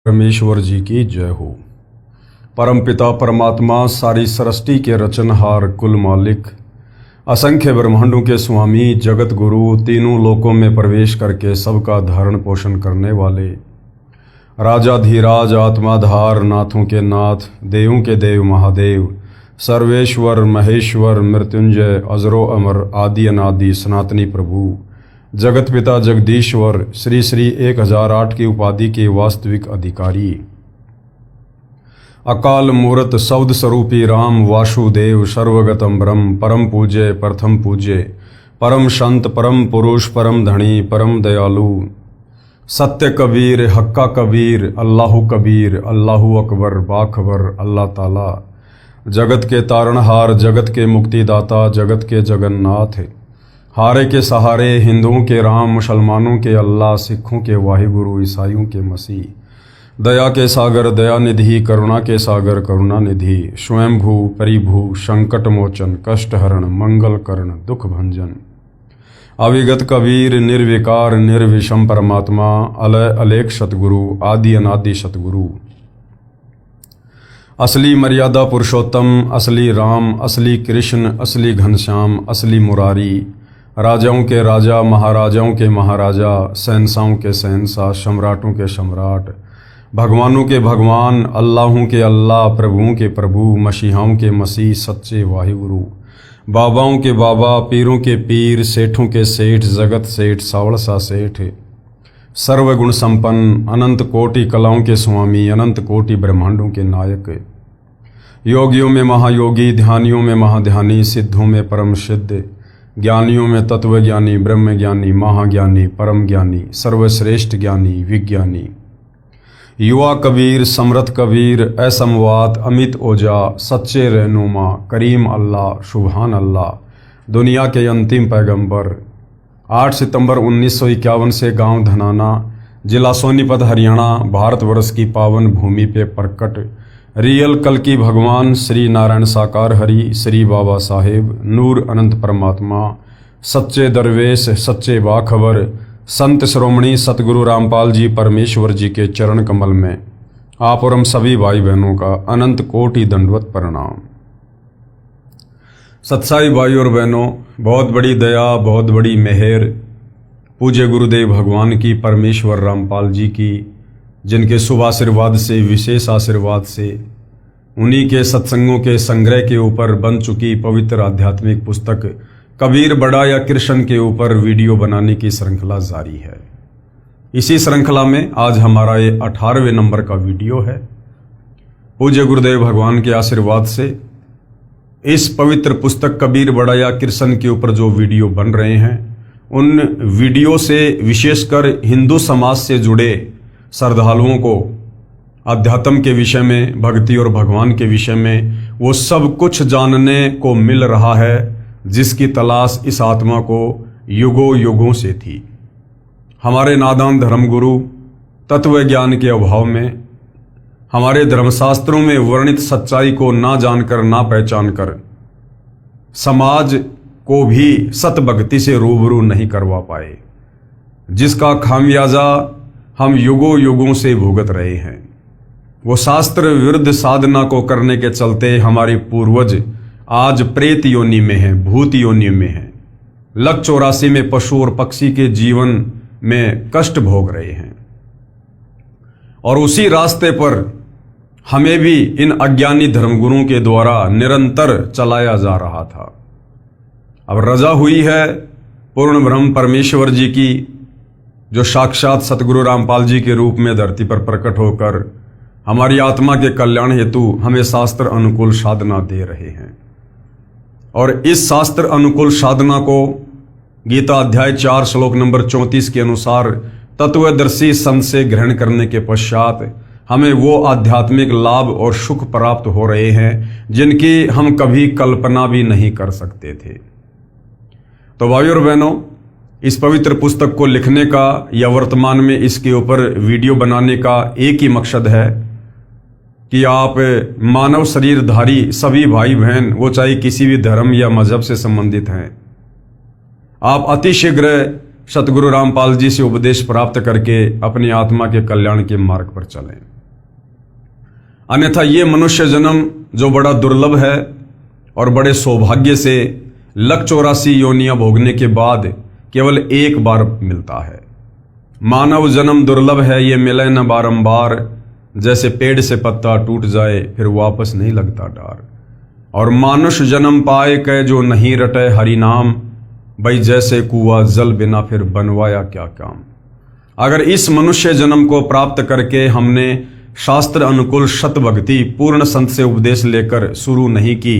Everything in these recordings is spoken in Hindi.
परमेश्वर जी की जय हो। परमपिता परमात्मा सारी सृष्टि के रचनहार कुल मालिक, असंख्य ब्रह्मांडों के स्वामी, जगत गुरु, तीनों लोकों में प्रवेश करके सबका धारण पोषण करने वाले, राजाधीराज, आत्माधार, नाथों के नाथ, देवों के देव महादेव, सर्वेश्वर, महेश्वर, मृत्युंजय, अजरो अमर, आदि अनादि, सनातनी प्रभु, जगत पिता जगदीश्वर, श्री श्री 1008 की उपाधि के वास्तविक अधिकारी, अकाल मूर्त शब्द स्वरूपी राम वासुदेव, सर्वगतम ब्रह्म, परम पूज्य, प्रथम पूज्य, परम संत, परम पुरुष, परम धनी, परम दयालु, सत्य कबीर, हक्का कबीर, अल्लाहु कबीर, अल्लाहु अकबर, बाखबर, अल्लाह ताला, जगत के तारणहार, जगत के मुक्तिदाता, जगत के जगन्नाथ, हारे के सहारे, हिंदुओं के राम, मुसलमानों के अल्लाह, सिखों के वाहिगुरु, ईसाइयों के मसीह, दया के सागर दयानिधि, करुणा के सागर करुणानिधि, स्वयंभू परिभू, संकट मोचन, कष्ट हरण, मंगल करण, दुख भंजन, अविगत कबीर, निर्विकार निर्विषम परमात्मा, अलय अलेख सतगुरु, आदि अनादि सतगुरु, असली मर्यादा पुरुषोत्तम, असली राम, असली कृष्ण, असली घनश्याम, असली मुरारी, राजाओं के राजा, महाराजाओं के महाराजा, शहंशाहों के शहंशाह, सम्राटों के सम्राट, भगवानों के भगवान, अल्लाहों के अल्लाह, प्रभुओं के प्रभु, मसीहाओं के मसीह, सच्चे वाहिगुरु, बाबाओं के बाबा, पीरों के पीर, सेठों के सेठ, जगत सेठ, सावड़ सा सेठ, सर्वगुण संपन्न, अनंत कोटि कलाओं के स्वामी, अनंत कोटि ब्रह्मांडों के नायक, योगियों में महायोगी, ध्यानियों में महाध्यानी, सिद्धों में परम सिद्ध, ज्ञानियों में तत्वज्ञानी, ब्रह्म ज्ञानी, महाज्ञानी, परम ज्ञानी, सर्वश्रेष्ठ ज्ञानी, विज्ञानी, युवा कबीर, समर्थ कबीर, असमवात, अमित ओजा, सच्चे रहनुमा, करीम अल्लाह, सुभान अल्लाह, दुनिया के अंतिम पैगंबर, 8 सितंबर 1951 से गांव धनाना, जिला सोनीपत, हरियाणा, भारतवर्ष की पावन भूमि पे प्रकट रियल कल की भगवान श्री नारायण साकार हरि, श्री बाबा साहेब, नूर अनंत परमात्मा, सच्चे दरवेश, सच्चे बाखबर, संत श्रोमणी सतगुरु रामपाल जी परमेश्वर जी के चरण कमल में आप और हम सभी भाई बहनों का अनंत कोटि दंडवत प्रणाम। सत्साई भाई और बहनों, बहुत बड़ी दया, बहुत बड़ी मेहर पूज्य गुरुदेव भगवान की, परमेश्वर रामपाल जी की, जिनके शुभ आशीर्वाद से, विशेष आशीर्वाद से, उन्हीं के सत्संगों के संग्रह के ऊपर बन चुकी पवित्र आध्यात्मिक पुस्तक कबीर बड़ा या कृष्ण के ऊपर वीडियो बनाने की श्रृंखला जारी है। इसी श्रृंखला में आज हमारा ये 18वें नंबर का वीडियो है। पूज्य गुरुदेव भगवान के आशीर्वाद से इस पवित्र पुस्तक कबीर बड़ा या कृष्ण के ऊपर जो वीडियो बन रहे हैं, उन वीडियो से विशेषकर हिंदू समाज से जुड़े श्रद्धालुओं को अध्यात्म के विषय में, भक्ति और भगवान के विषय में वो सब कुछ जानने को मिल रहा है जिसकी तलाश इस आत्मा को युगों युगों से थी। हमारे नादान धर्मगुरु तत्व ज्ञान के अभाव में, हमारे धर्मशास्त्रों में वर्णित सच्चाई को ना जानकर, ना पहचान कर समाज को भी सतभक्ति से रूबरू नहीं करवा पाए, जिसका खामियाजा हम युगों युगों से भुगत रहे हैं। वो शास्त्र विरुद्ध साधना को करने के चलते हमारे पूर्वज आज प्रेत योनि में हैं, भूत योनि में हैं, लक 84 में पशु और पक्षी के जीवन में कष्ट भोग रहे हैं। और उसी रास्ते पर हमें भी इन अज्ञानी धर्मगुरुओं के द्वारा निरंतर चलाया जा रहा था। अब रजा हुई है पूर्ण ब्रह्म परमेश्वर जी की, जो साक्षात सतगुरु रामपाल जी के रूप में धरती पर प्रकट होकर हमारी आत्मा के कल्याण हेतु हमें शास्त्र अनुकूल साधना दे रहे हैं। और इस शास्त्र अनुकूल साधना को गीता अध्याय 4 श्लोक नंबर 34 के अनुसार तत्वदर्शी संत से ग्रहण करने के पश्चात हमें वो आध्यात्मिक लाभ और सुख प्राप्त हो रहे हैं जिनकी हम कभी कल्पना भी नहीं कर सकते थे। तो भाई और बहनों, इस पवित्र पुस्तक को लिखने का या वर्तमान में इसके ऊपर वीडियो बनाने का एक ही मकसद है कि आप मानव शरीरधारी सभी भाई बहन, वो चाहे किसी भी धर्म या मजहब से संबंधित हैं, आप अतिशीघ्र सतगुरु रामपाल जी से उपदेश प्राप्त करके अपनी आत्मा के कल्याण के मार्ग पर चलें। अन्यथा ये मनुष्य जन्म जो बड़ा दुर्लभ है और बड़े सौभाग्य से 184 योनियां भोगने के बाद केवल एक बार मिलता है। मानव जन्म दुर्लभ है, ये मिले न बारंबार, जैसे पेड़ से पत्ता टूट जाए फिर वापस नहीं लगता डार। और मानुष जन्म पाए कै जो नहीं रटे हरि नाम, भाई जैसे कुआ जल बिना फिर बनवाया क्या काम। अगर इस मनुष्य जन्म को प्राप्त करके हमने शास्त्र अनुकूल शत भक्ति पूर्ण संत से उपदेश लेकर शुरू नहीं की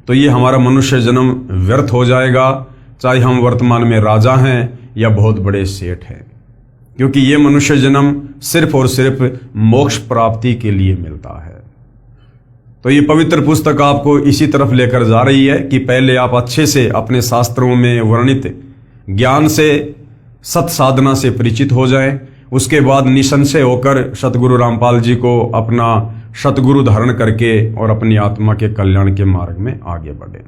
तो ये हमारा मनुष्य जन्म व्यर्थ हो जाएगा, चाहे हम वर्तमान में राजा हैं या बहुत बड़े सेठ हैं, क्योंकि ये मनुष्य जन्म सिर्फ और सिर्फ मोक्ष प्राप्ति के लिए मिलता है। तो ये पवित्र पुस्तक आपको इसी तरफ लेकर जा रही है कि पहले आप अच्छे से अपने शास्त्रों में वर्णित ज्ञान से सत साधना से परिचित हो जाएं, उसके बाद निसंशय होकर सतगुरु रामपाल जी को अपना सतगुरु धारण करके और अपनी आत्मा के कल्याण के मार्ग में आगे बढ़े।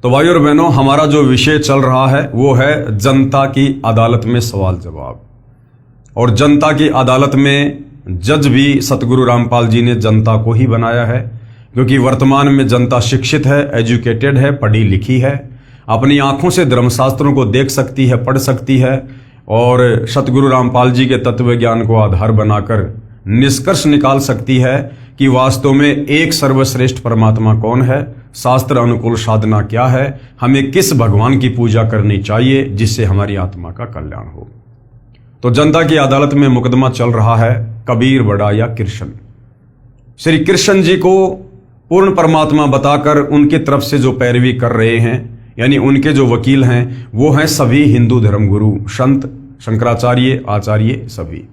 तो भाइयों और बहनों, हमारा जो विषय चल रहा है वो है जनता की अदालत में सवाल जवाब। और जनता की अदालत में जज भी सतगुरु रामपाल जी ने जनता को ही बनाया है, क्योंकि वर्तमान में जनता शिक्षित है, एजुकेटेड है, पढ़ी लिखी है, अपनी आंखों से धर्मशास्त्रों को देख सकती है, पढ़ सकती है और सतगुरु रामपाल जी के तत्व ज्ञान को आधार बनाकर निष्कर्ष निकाल सकती है कि वास्तव में एक सर्वश्रेष्ठ परमात्मा कौन है, शास्त्र अनुकूल साधना क्या है, हमें किस भगवान की पूजा करनी चाहिए जिससे हमारी आत्मा का कल्याण हो। तो जनता की अदालत में मुकदमा चल रहा है कबीर बड़ा या कृष्ण। श्री कृष्ण जी को पूर्ण परमात्मा बताकर उनकी तरफ से जो पैरवी कर रहे हैं, यानी उनके जो वकील हैं, वो हैं सभी हिंदू धर्मगुरु, संत, शंकराचार्य, आचार्य सभी।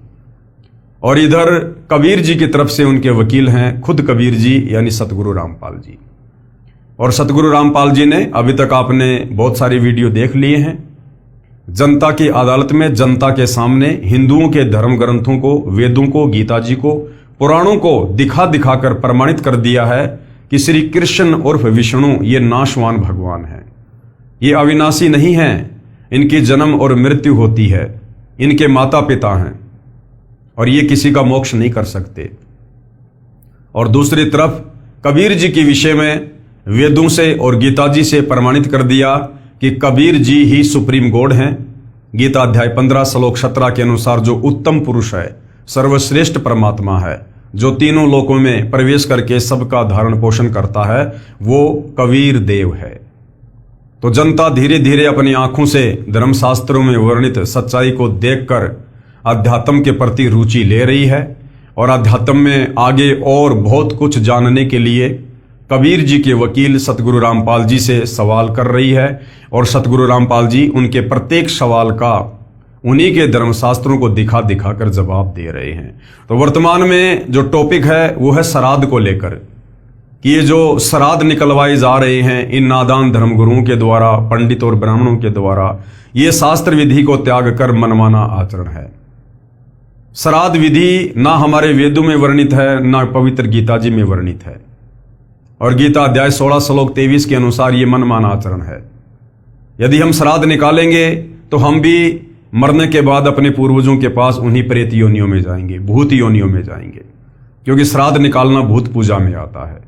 और इधर कबीर जी की तरफ से उनके वकील हैं खुद कबीर जी यानी सतगुरु रामपाल जी। और सतगुरु रामपाल जी ने अभी तक आपने बहुत सारी वीडियो देख लिए हैं। जनता की अदालत में जनता के सामने हिंदुओं के धर्म ग्रंथों को, वेदों को, गीता जी को, पुराणों को दिखा दिखाकर प्रमाणित कर दिया है कि श्री कृष्ण उर्फ विष्णु ये नाशवान भगवान हैं, ये अविनाशी नहीं हैं, इनकी जन्म और मृत्यु होती है, इनके माता पिता हैं और ये किसी का मोक्ष नहीं कर सकते। और दूसरी तरफ कबीर जी के विषय में वेदों से और गीता जी से प्रमाणित कर दिया कि कबीर जी ही सुप्रीम गॉड हैं। गीता अध्याय 15 श्लोक 17 के अनुसार जो उत्तम पुरुष है, सर्वश्रेष्ठ परमात्मा है, जो तीनों लोकों में प्रवेश करके सबका धारण पोषण करता है, वो कबीर देव है। तो जनता धीरे धीरे अपनी आंखों से धर्मशास्त्रों में वर्णित सच्चाई को देखकर अध्यात्म के प्रति रुचि ले रही है और अध्यात्म में आगे और बहुत कुछ जानने के लिए कबीर जी के वकील सतगुरु रामपाल जी से सवाल कर रही है और सतगुरु रामपाल जी उनके प्रत्येक सवाल का उन्हीं के धर्मशास्त्रों को दिखा दिखा कर जवाब दे रहे हैं। तो वर्तमान में जो टॉपिक है वो है श्राद्ध को लेकर कि ये जो श्राद्ध निकलवाए जा रहे हैं इन नादान धर्मगुरुओं के द्वारा, पंडित और ब्राह्मणों के द्वारा, ये शास्त्र विधि को त्याग कर मनमाना आचरण है। श्राद्ध विधि ना हमारे वेदों में वर्णित है, ना पवित्र गीता जी में वर्णित है। और गीता अध्याय 16 श्लोक 23 के अनुसार ये मनमाना आचरण है। यदि हम श्राद्ध निकालेंगे तो हम भी मरने के बाद अपने पूर्वजों के पास उन्हीं प्रेत योनियों में जाएंगे, भूत योनियों में जाएंगे, क्योंकि श्राद्ध निकालना भूत पूजा में आता है।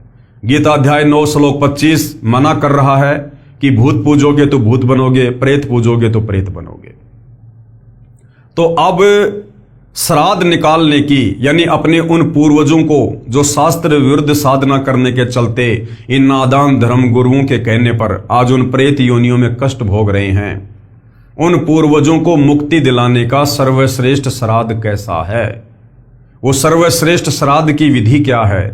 गीता अध्याय 9 श्लोक 25 मना कर रहा है कि भूत पूजोगे तो भूत बनोगे, प्रेत पूजोगे तो प्रेत बनोगे। तो अब श्राद्ध निकालने की यानी अपने उन पूर्वजों को जो शास्त्र विरुद्ध साधना करने के चलते इन नादान धर्म गुरुओं के कहने पर आज उन प्रेत योनियों में कष्ट भोग रहे हैं, उन पूर्वजों को मुक्ति दिलाने का सर्वश्रेष्ठ श्राद्ध कैसा है, वो सर्वश्रेष्ठ श्राद्ध की विधि क्या है,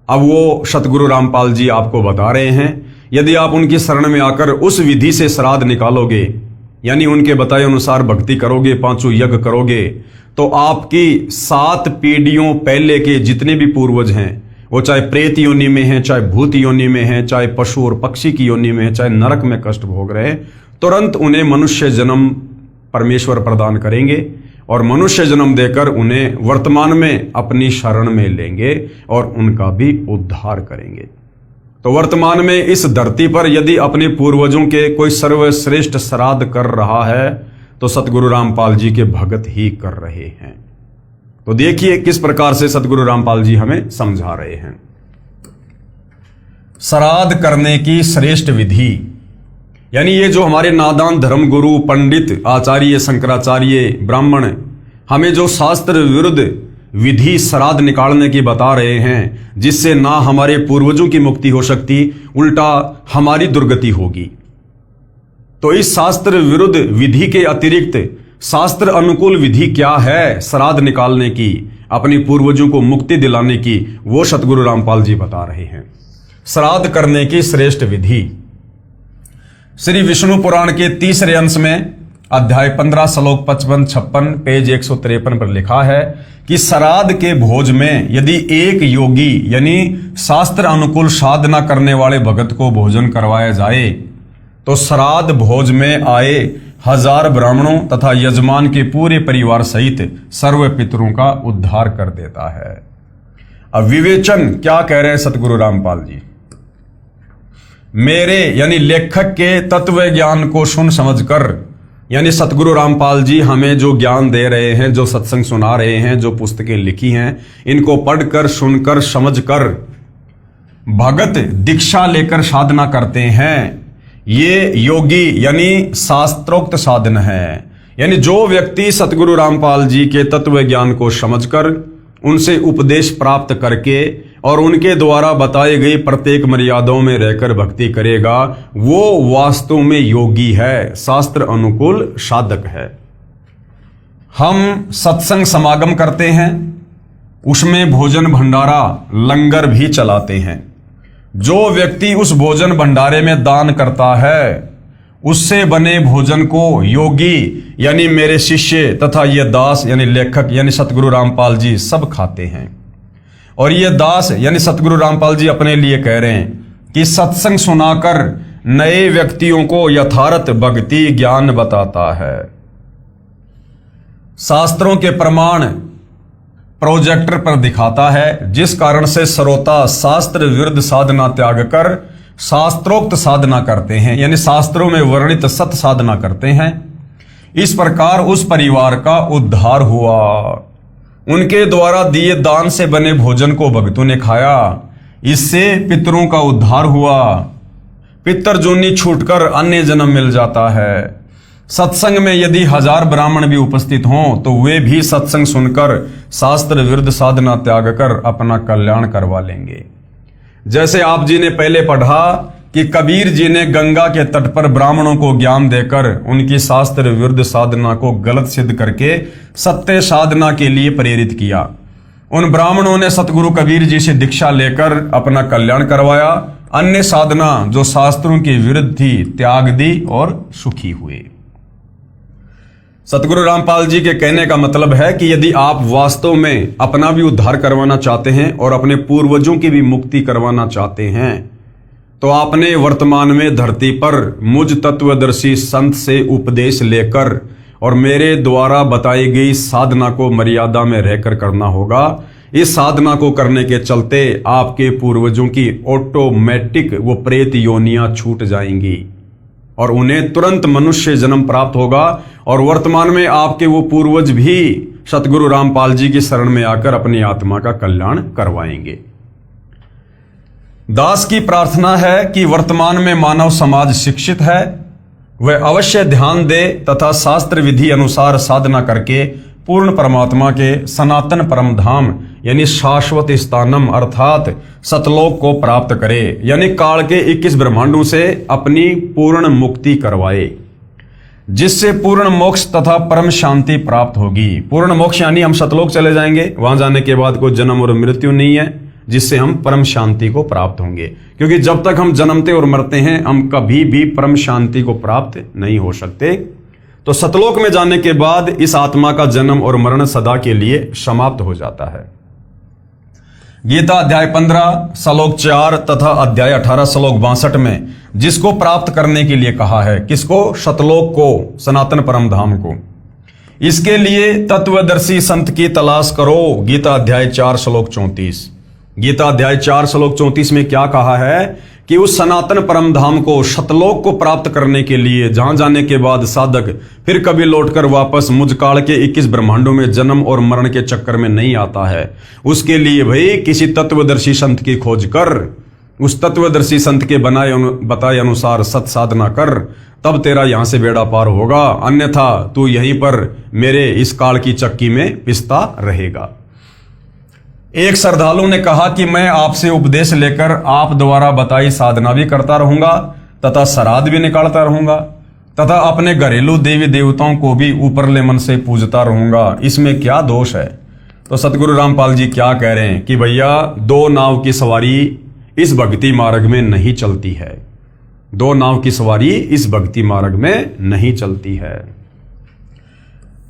अब वो सतगुरु रामपाल जी आपको बता रहे हैं। यदि आप उनकी शरण में आकर उस विधि से श्राद्ध निकालोगे यानी उनके बताए अनुसार भक्ति करोगे, 5 यज्ञ करोगे, तो आपकी 7 पीढ़ियों पहले के जितने भी पूर्वज हैं, वो चाहे प्रेत योनि में हैं, चाहे भूत योनि में हैं, चाहे पशु और पक्षी की योनि में हैं, चाहे नरक में कष्ट भोग रहे हैं, तुरंत उन्हें मनुष्य जन्म परमेश्वर प्रदान करेंगे और मनुष्य जन्म देकर उन्हें वर्तमान में अपनी शरण में लेंगे और उनका भी उद्धार करेंगे। तो वर्तमान में इस धरती पर यदि अपने पूर्वजों के कोई सर्वश्रेष्ठ श्राद्ध कर रहा है तो सतगुरु रामपाल जी के भगत ही कर रहे हैं। तो देखिए किस प्रकार से सतगुरु रामपाल जी हमें समझा रहे हैं। श्राद्ध करने की श्रेष्ठ विधि, यानी ये जो हमारे नादान धर्मगुरु, पंडित, आचार्य, शंकराचार्य, ब्राह्मण हमें जो शास्त्र विरुद्ध विधि श्राद्ध निकालने की बता रहे हैं, जिससे ना हमारे पूर्वजों की मुक्ति हो सकती, उल्टा हमारी दुर्गति होगी। तो इस शास्त्र विरुद्ध विधि के अतिरिक्त शास्त्र अनुकूल विधि क्या है श्राद्ध निकालने की, अपनी पूर्वजों को मुक्ति दिलाने की, वो सतगुरु रामपाल जी बता रहे हैं। श्राद्ध करने की श्रेष्ठ विधि श्री विष्णु पुराण के तीसरे अंश में अध्याय 15 श्लोक 55-56 पेज 153 पर लिखा है कि श्राद्ध के भोज में यदि एक योगी यानी शास्त्र अनुकूल साधना करने वाले भगत को भोजन करवाया जाए तो श्राद्ध भोज में आए 1000 ब्राह्मणों तथा यजमान के पूरे परिवार सहित सर्व पितरों का उद्धार कर देता है। अब विवेचन क्या कह रहे हैं सतगुरु रामपाल जी। मेरे यानी लेखक के तत्व ज्ञान को सुन समझकर, यानी सतगुरु रामपाल जी हमें जो ज्ञान दे रहे हैं, जो सत्संग सुना रहे हैं, जो पुस्तकें लिखी हैं, इनको पढ़कर, सुनकर, समझकर भगत दीक्षा लेकर साधना करते हैं। ये योगी यानी शास्त्रोक्त साधन है। यानी जो व्यक्ति सतगुरु रामपाल जी के तत्व ज्ञान को समझकर, उनसे उपदेश प्राप्त करके और उनके द्वारा बताई गई प्रत्येक मर्यादाओं में रहकर भक्ति करेगा, वो वास्तव में योगी है, शास्त्र अनुकूल साधक है। हम सत्संग समागम करते हैं, उसमें भोजन भंडारा लंगर भी चलाते हैं। जो व्यक्ति उस भोजन भंडारे में दान करता है, उससे बने भोजन को योगी यानी मेरे शिष्य तथा ये दास यानी लेखक यानी सतगुरु रामपाल जी सब खाते हैं। और ये दास यानी सतगुरु रामपाल जी अपने लिए कह रहे हैं कि सत्संग सुनाकर नए व्यक्तियों को यथार्थ भक्ति ज्ञान बताता है। शास्त्रों के प्रमाण प्रोजेक्टर पर दिखाता है, जिस कारण से श्रोता शास्त्र विरुद्ध साधना त्याग कर शास्त्रोक्त साधना करते हैं, यानी शास्त्रों में वर्णित सत साधना करते हैं। इस प्रकार उस परिवार का उद्धार हुआ। उनके द्वारा दिए दान से बने भोजन को भक्तों ने खाया, इससे पितरों का उद्धार हुआ। पितर जोनी छूटकर अन्य जन्म मिल जाता है। सत्संग में यदि 1000 ब्राह्मण भी उपस्थित हों तो वे भी सत्संग सुनकर शास्त्र विरुद्ध साधना त्याग कर अपना कल्याण करवा लेंगे। जैसे आप जी ने पहले पढ़ा कि कबीर जी ने गंगा के तट पर ब्राह्मणों को ज्ञान देकर उनकी शास्त्र विरुद्ध साधना को गलत सिद्ध करके सत्य साधना के लिए प्रेरित किया। उन ब्राह्मणों ने सतगुरु कबीर जी से दीक्षा लेकर अपना कल्याण करवाया। अन्य साधना जो शास्त्रों के विरुद्ध थी त्याग दी और सुखी हुए। सतगुरु रामपाल जी के कहने का मतलब है कि यदि आप वास्तव में अपना भी उद्धार करवाना चाहते हैं और अपने पूर्वजों की भी मुक्ति करवाना चाहते हैं, तो आपने वर्तमान में धरती पर मुझ तत्वदर्शी संत से उपदेश लेकर और मेरे द्वारा बताई गई साधना को मर्यादा में रहकर करना होगा। इस साधना को करने के चलते आपके पूर्वजों की ऑटोमेटिक वो प्रेत योनियां छूट जाएंगी और उन्हें तुरंत मनुष्य जन्म प्राप्त होगा। और वर्तमान में आपके वो पूर्वज भी सतगुरु रामपाल जी की शरण में आकर अपनी आत्मा का कल्याण करवाएंगे। दास की प्रार्थना है कि वर्तमान में मानव समाज शिक्षित है, वह अवश्य ध्यान दे तथा शास्त्र विधि अनुसार साधना करके पूर्ण परमात्मा के सनातन परम धाम यानी शाश्वत स्थानम अर्थात सतलोक को प्राप्त करे, यानी काल के 21 ब्रह्मांडों से अपनी पूर्ण मुक्ति करवाए, जिससे पूर्ण मोक्ष तथा परम शांति प्राप्त होगी। पूर्ण मोक्ष यानी हम सतलोक चले जाएंगे, वहां जाने के बाद कोई जन्म और मृत्यु नहीं है, जिससे हम परम शांति को प्राप्त होंगे। क्योंकि जब तक हम जन्मते और मरते हैं हम कभी भी परम शांति को प्राप्त नहीं हो सकते। तो सतलोक में जाने के बाद इस आत्मा का जन्म और मरण सदा के लिए समाप्त हो जाता है। गीता अध्याय 15 श्लोक 4 तथा अध्याय 18 श्लोक 62 में जिसको प्राप्त करने के लिए कहा है, किसको? सतलोक को, सनातन परम धाम को। इसके लिए तत्वदर्शी संत की तलाश करो। गीता अध्याय 4 श्लोक 34। गीता अध्याय 4 श्लोक 34 में क्या कहा है कि उस सनातन परम धाम को, शतलोक को प्राप्त करने के लिए जहां जाने के बाद साधक फिर कभी लौटकर वापस मुझ काल के 21 ब्रह्मांडों में जन्म और मरण के चक्कर में नहीं आता है, उसके लिए भाई किसी तत्वदर्शी संत की खोज कर, उस तत्वदर्शी संत के बताए अनुसार सत साधना कर, तब तेरा यहां से बेड़ा पार होगा, अन्यथा तू यहीं पर मेरे इस काल की चक्की में पिसता रहेगा। एक श्रद्धालु ने कहा कि मैं आपसे उपदेश लेकर आप द्वारा बताई साधना भी करता रहूंगा तथा श्राद्ध भी निकालता रहूंगा तथा अपने घरेलू देवी देवताओं को भी ऊपरले मन से पूजता रहूंगा, इसमें क्या दोष है? तो सतगुरु रामपाल जी क्या कह रहे हैं कि भैया, दो नाव की सवारी इस भक्ति मार्ग में नहीं चलती है, दो नाव की सवारी इस भक्ति मार्ग में नहीं चलती है।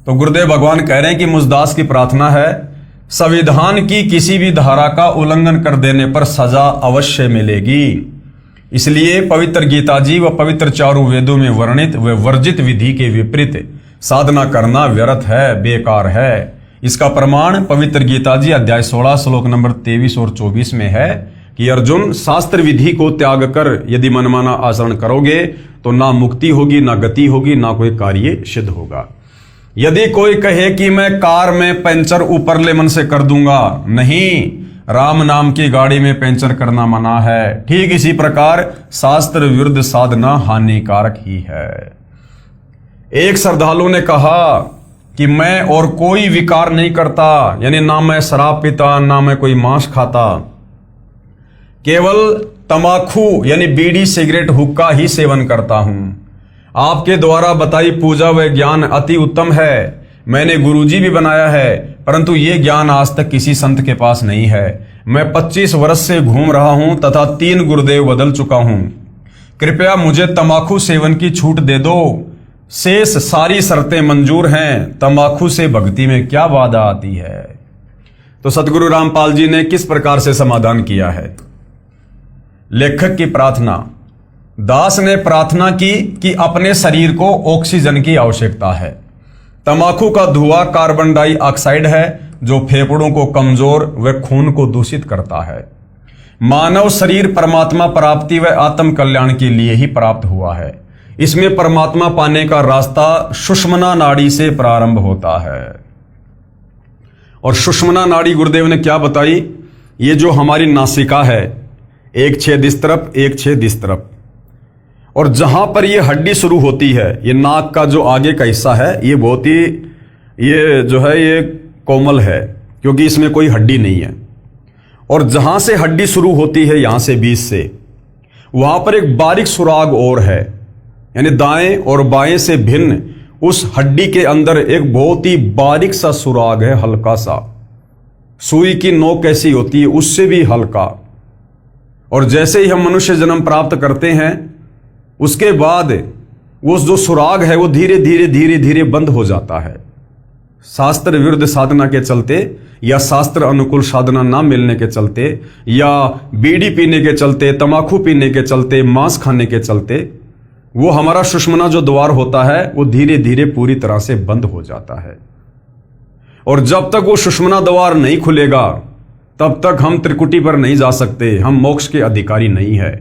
तो गुरुदेव भगवान कह रहे हैं कि मुझदास की प्रार्थना है, संविधान की किसी भी धारा का उल्लंघन कर देने पर सजा अवश्य मिलेगी, इसलिए पवित्र गीता जी व पवित्र चारों वेदों में वर्णित व वर्जित विधि के विपरीत साधना करना व्यर्थ है, बेकार है। इसका प्रमाण पवित्र गीता जी अध्याय 16 श्लोक नंबर 23 और 24 में है कि अर्जुन, शास्त्र विधि को त्याग कर यदि मनमाना आचरण करोगे तो ना मुक्ति होगी, ना गति होगी, ना कोई कार्य सिद्ध होगा। यदि कोई कहे कि मैं कार में पंचर ऊपरले मन से कर दूंगा, नहीं, राम नाम की गाड़ी में पंचर करना मना है। ठीक इसी प्रकार शास्त्र विरुद्ध साधना हानिकारक ही है। एक श्रद्धालु ने कहा कि मैं और कोई विकार नहीं करता, यानी ना मैं शराब पीता, ना मैं कोई मांस खाता, केवल तमाकू यानी बीड़ी, सिगरेट, हुक्का ही सेवन करता हूं। आपके द्वारा बताई पूजा व ज्ञान अति उत्तम है, मैंने गुरुजी भी बनाया है, परंतु ये ज्ञान आज तक किसी संत के पास नहीं है। मैं 25 वर्ष से घूम रहा हूं तथा 3 गुरुदेव बदल चुका हूं। कृपया मुझे तंबाकू सेवन की छूट दे दो, शेष सारी शर्तें मंजूर हैं, तंबाकू से भक्ति में क्या बाधा आती है? तो सतगुरु रामपाल जी ने किस प्रकार से समाधान किया है? लेखक की प्रार्थना, दास ने प्रार्थना की कि अपने शरीर को ऑक्सीजन की आवश्यकता है। तंबाकू का धुआं कार्बन डाइऑक्साइड है जो फेफड़ों को कमजोर व खून को दूषित करता है। मानव शरीर परमात्मा प्राप्ति व आत्म कल्याण के लिए ही प्राप्त हुआ है। इसमें परमात्मा पाने का रास्ता सुषुम्ना नाड़ी से प्रारंभ होता है। और सुषुम्ना नाड़ी गुरुदेव ने क्या बताई? ये जो हमारी नासिका है, एक छेद इस तरफ, एक छेद इस तरफ, और जहां पर ये हड्डी शुरू होती है, ये नाक का जो आगे का हिस्सा है, ये बहुत ही ये कोमल है क्योंकि इसमें कोई हड्डी नहीं है। और जहां से हड्डी शुरू होती है, यहां से बीच से, वहां पर एक बारीक सुराग और है, यानी दाएं और बाएं से भिन्न उस हड्डी के अंदर एक बहुत ही बारीक सा सुराग है, हल्का सा, सुई की नोक कैसी होती है उससे भी हल्का। और जैसे ही हम मनुष्य जन्म प्राप्त करते हैं, उसके बाद वो जो सुराग है वो धीरे धीरे धीरे धीरे बंद हो जाता है। शास्त्र विरुद्ध साधना के चलते या शास्त्र अनुकूल साधना ना मिलने के चलते या बीड़ी पीने के चलते, तंबाकू पीने के चलते, मांस खाने के चलते, वो हमारा सुषुम्ना जो द्वार होता है वो धीरे धीरे पूरी तरह से बंद हो जाता है। और जब तक वो सुषुम्ना द्वार नहीं खुलेगा तब तक हम त्रिकुटी पर नहीं जा सकते, हम मोक्ष के अधिकारी नहीं है।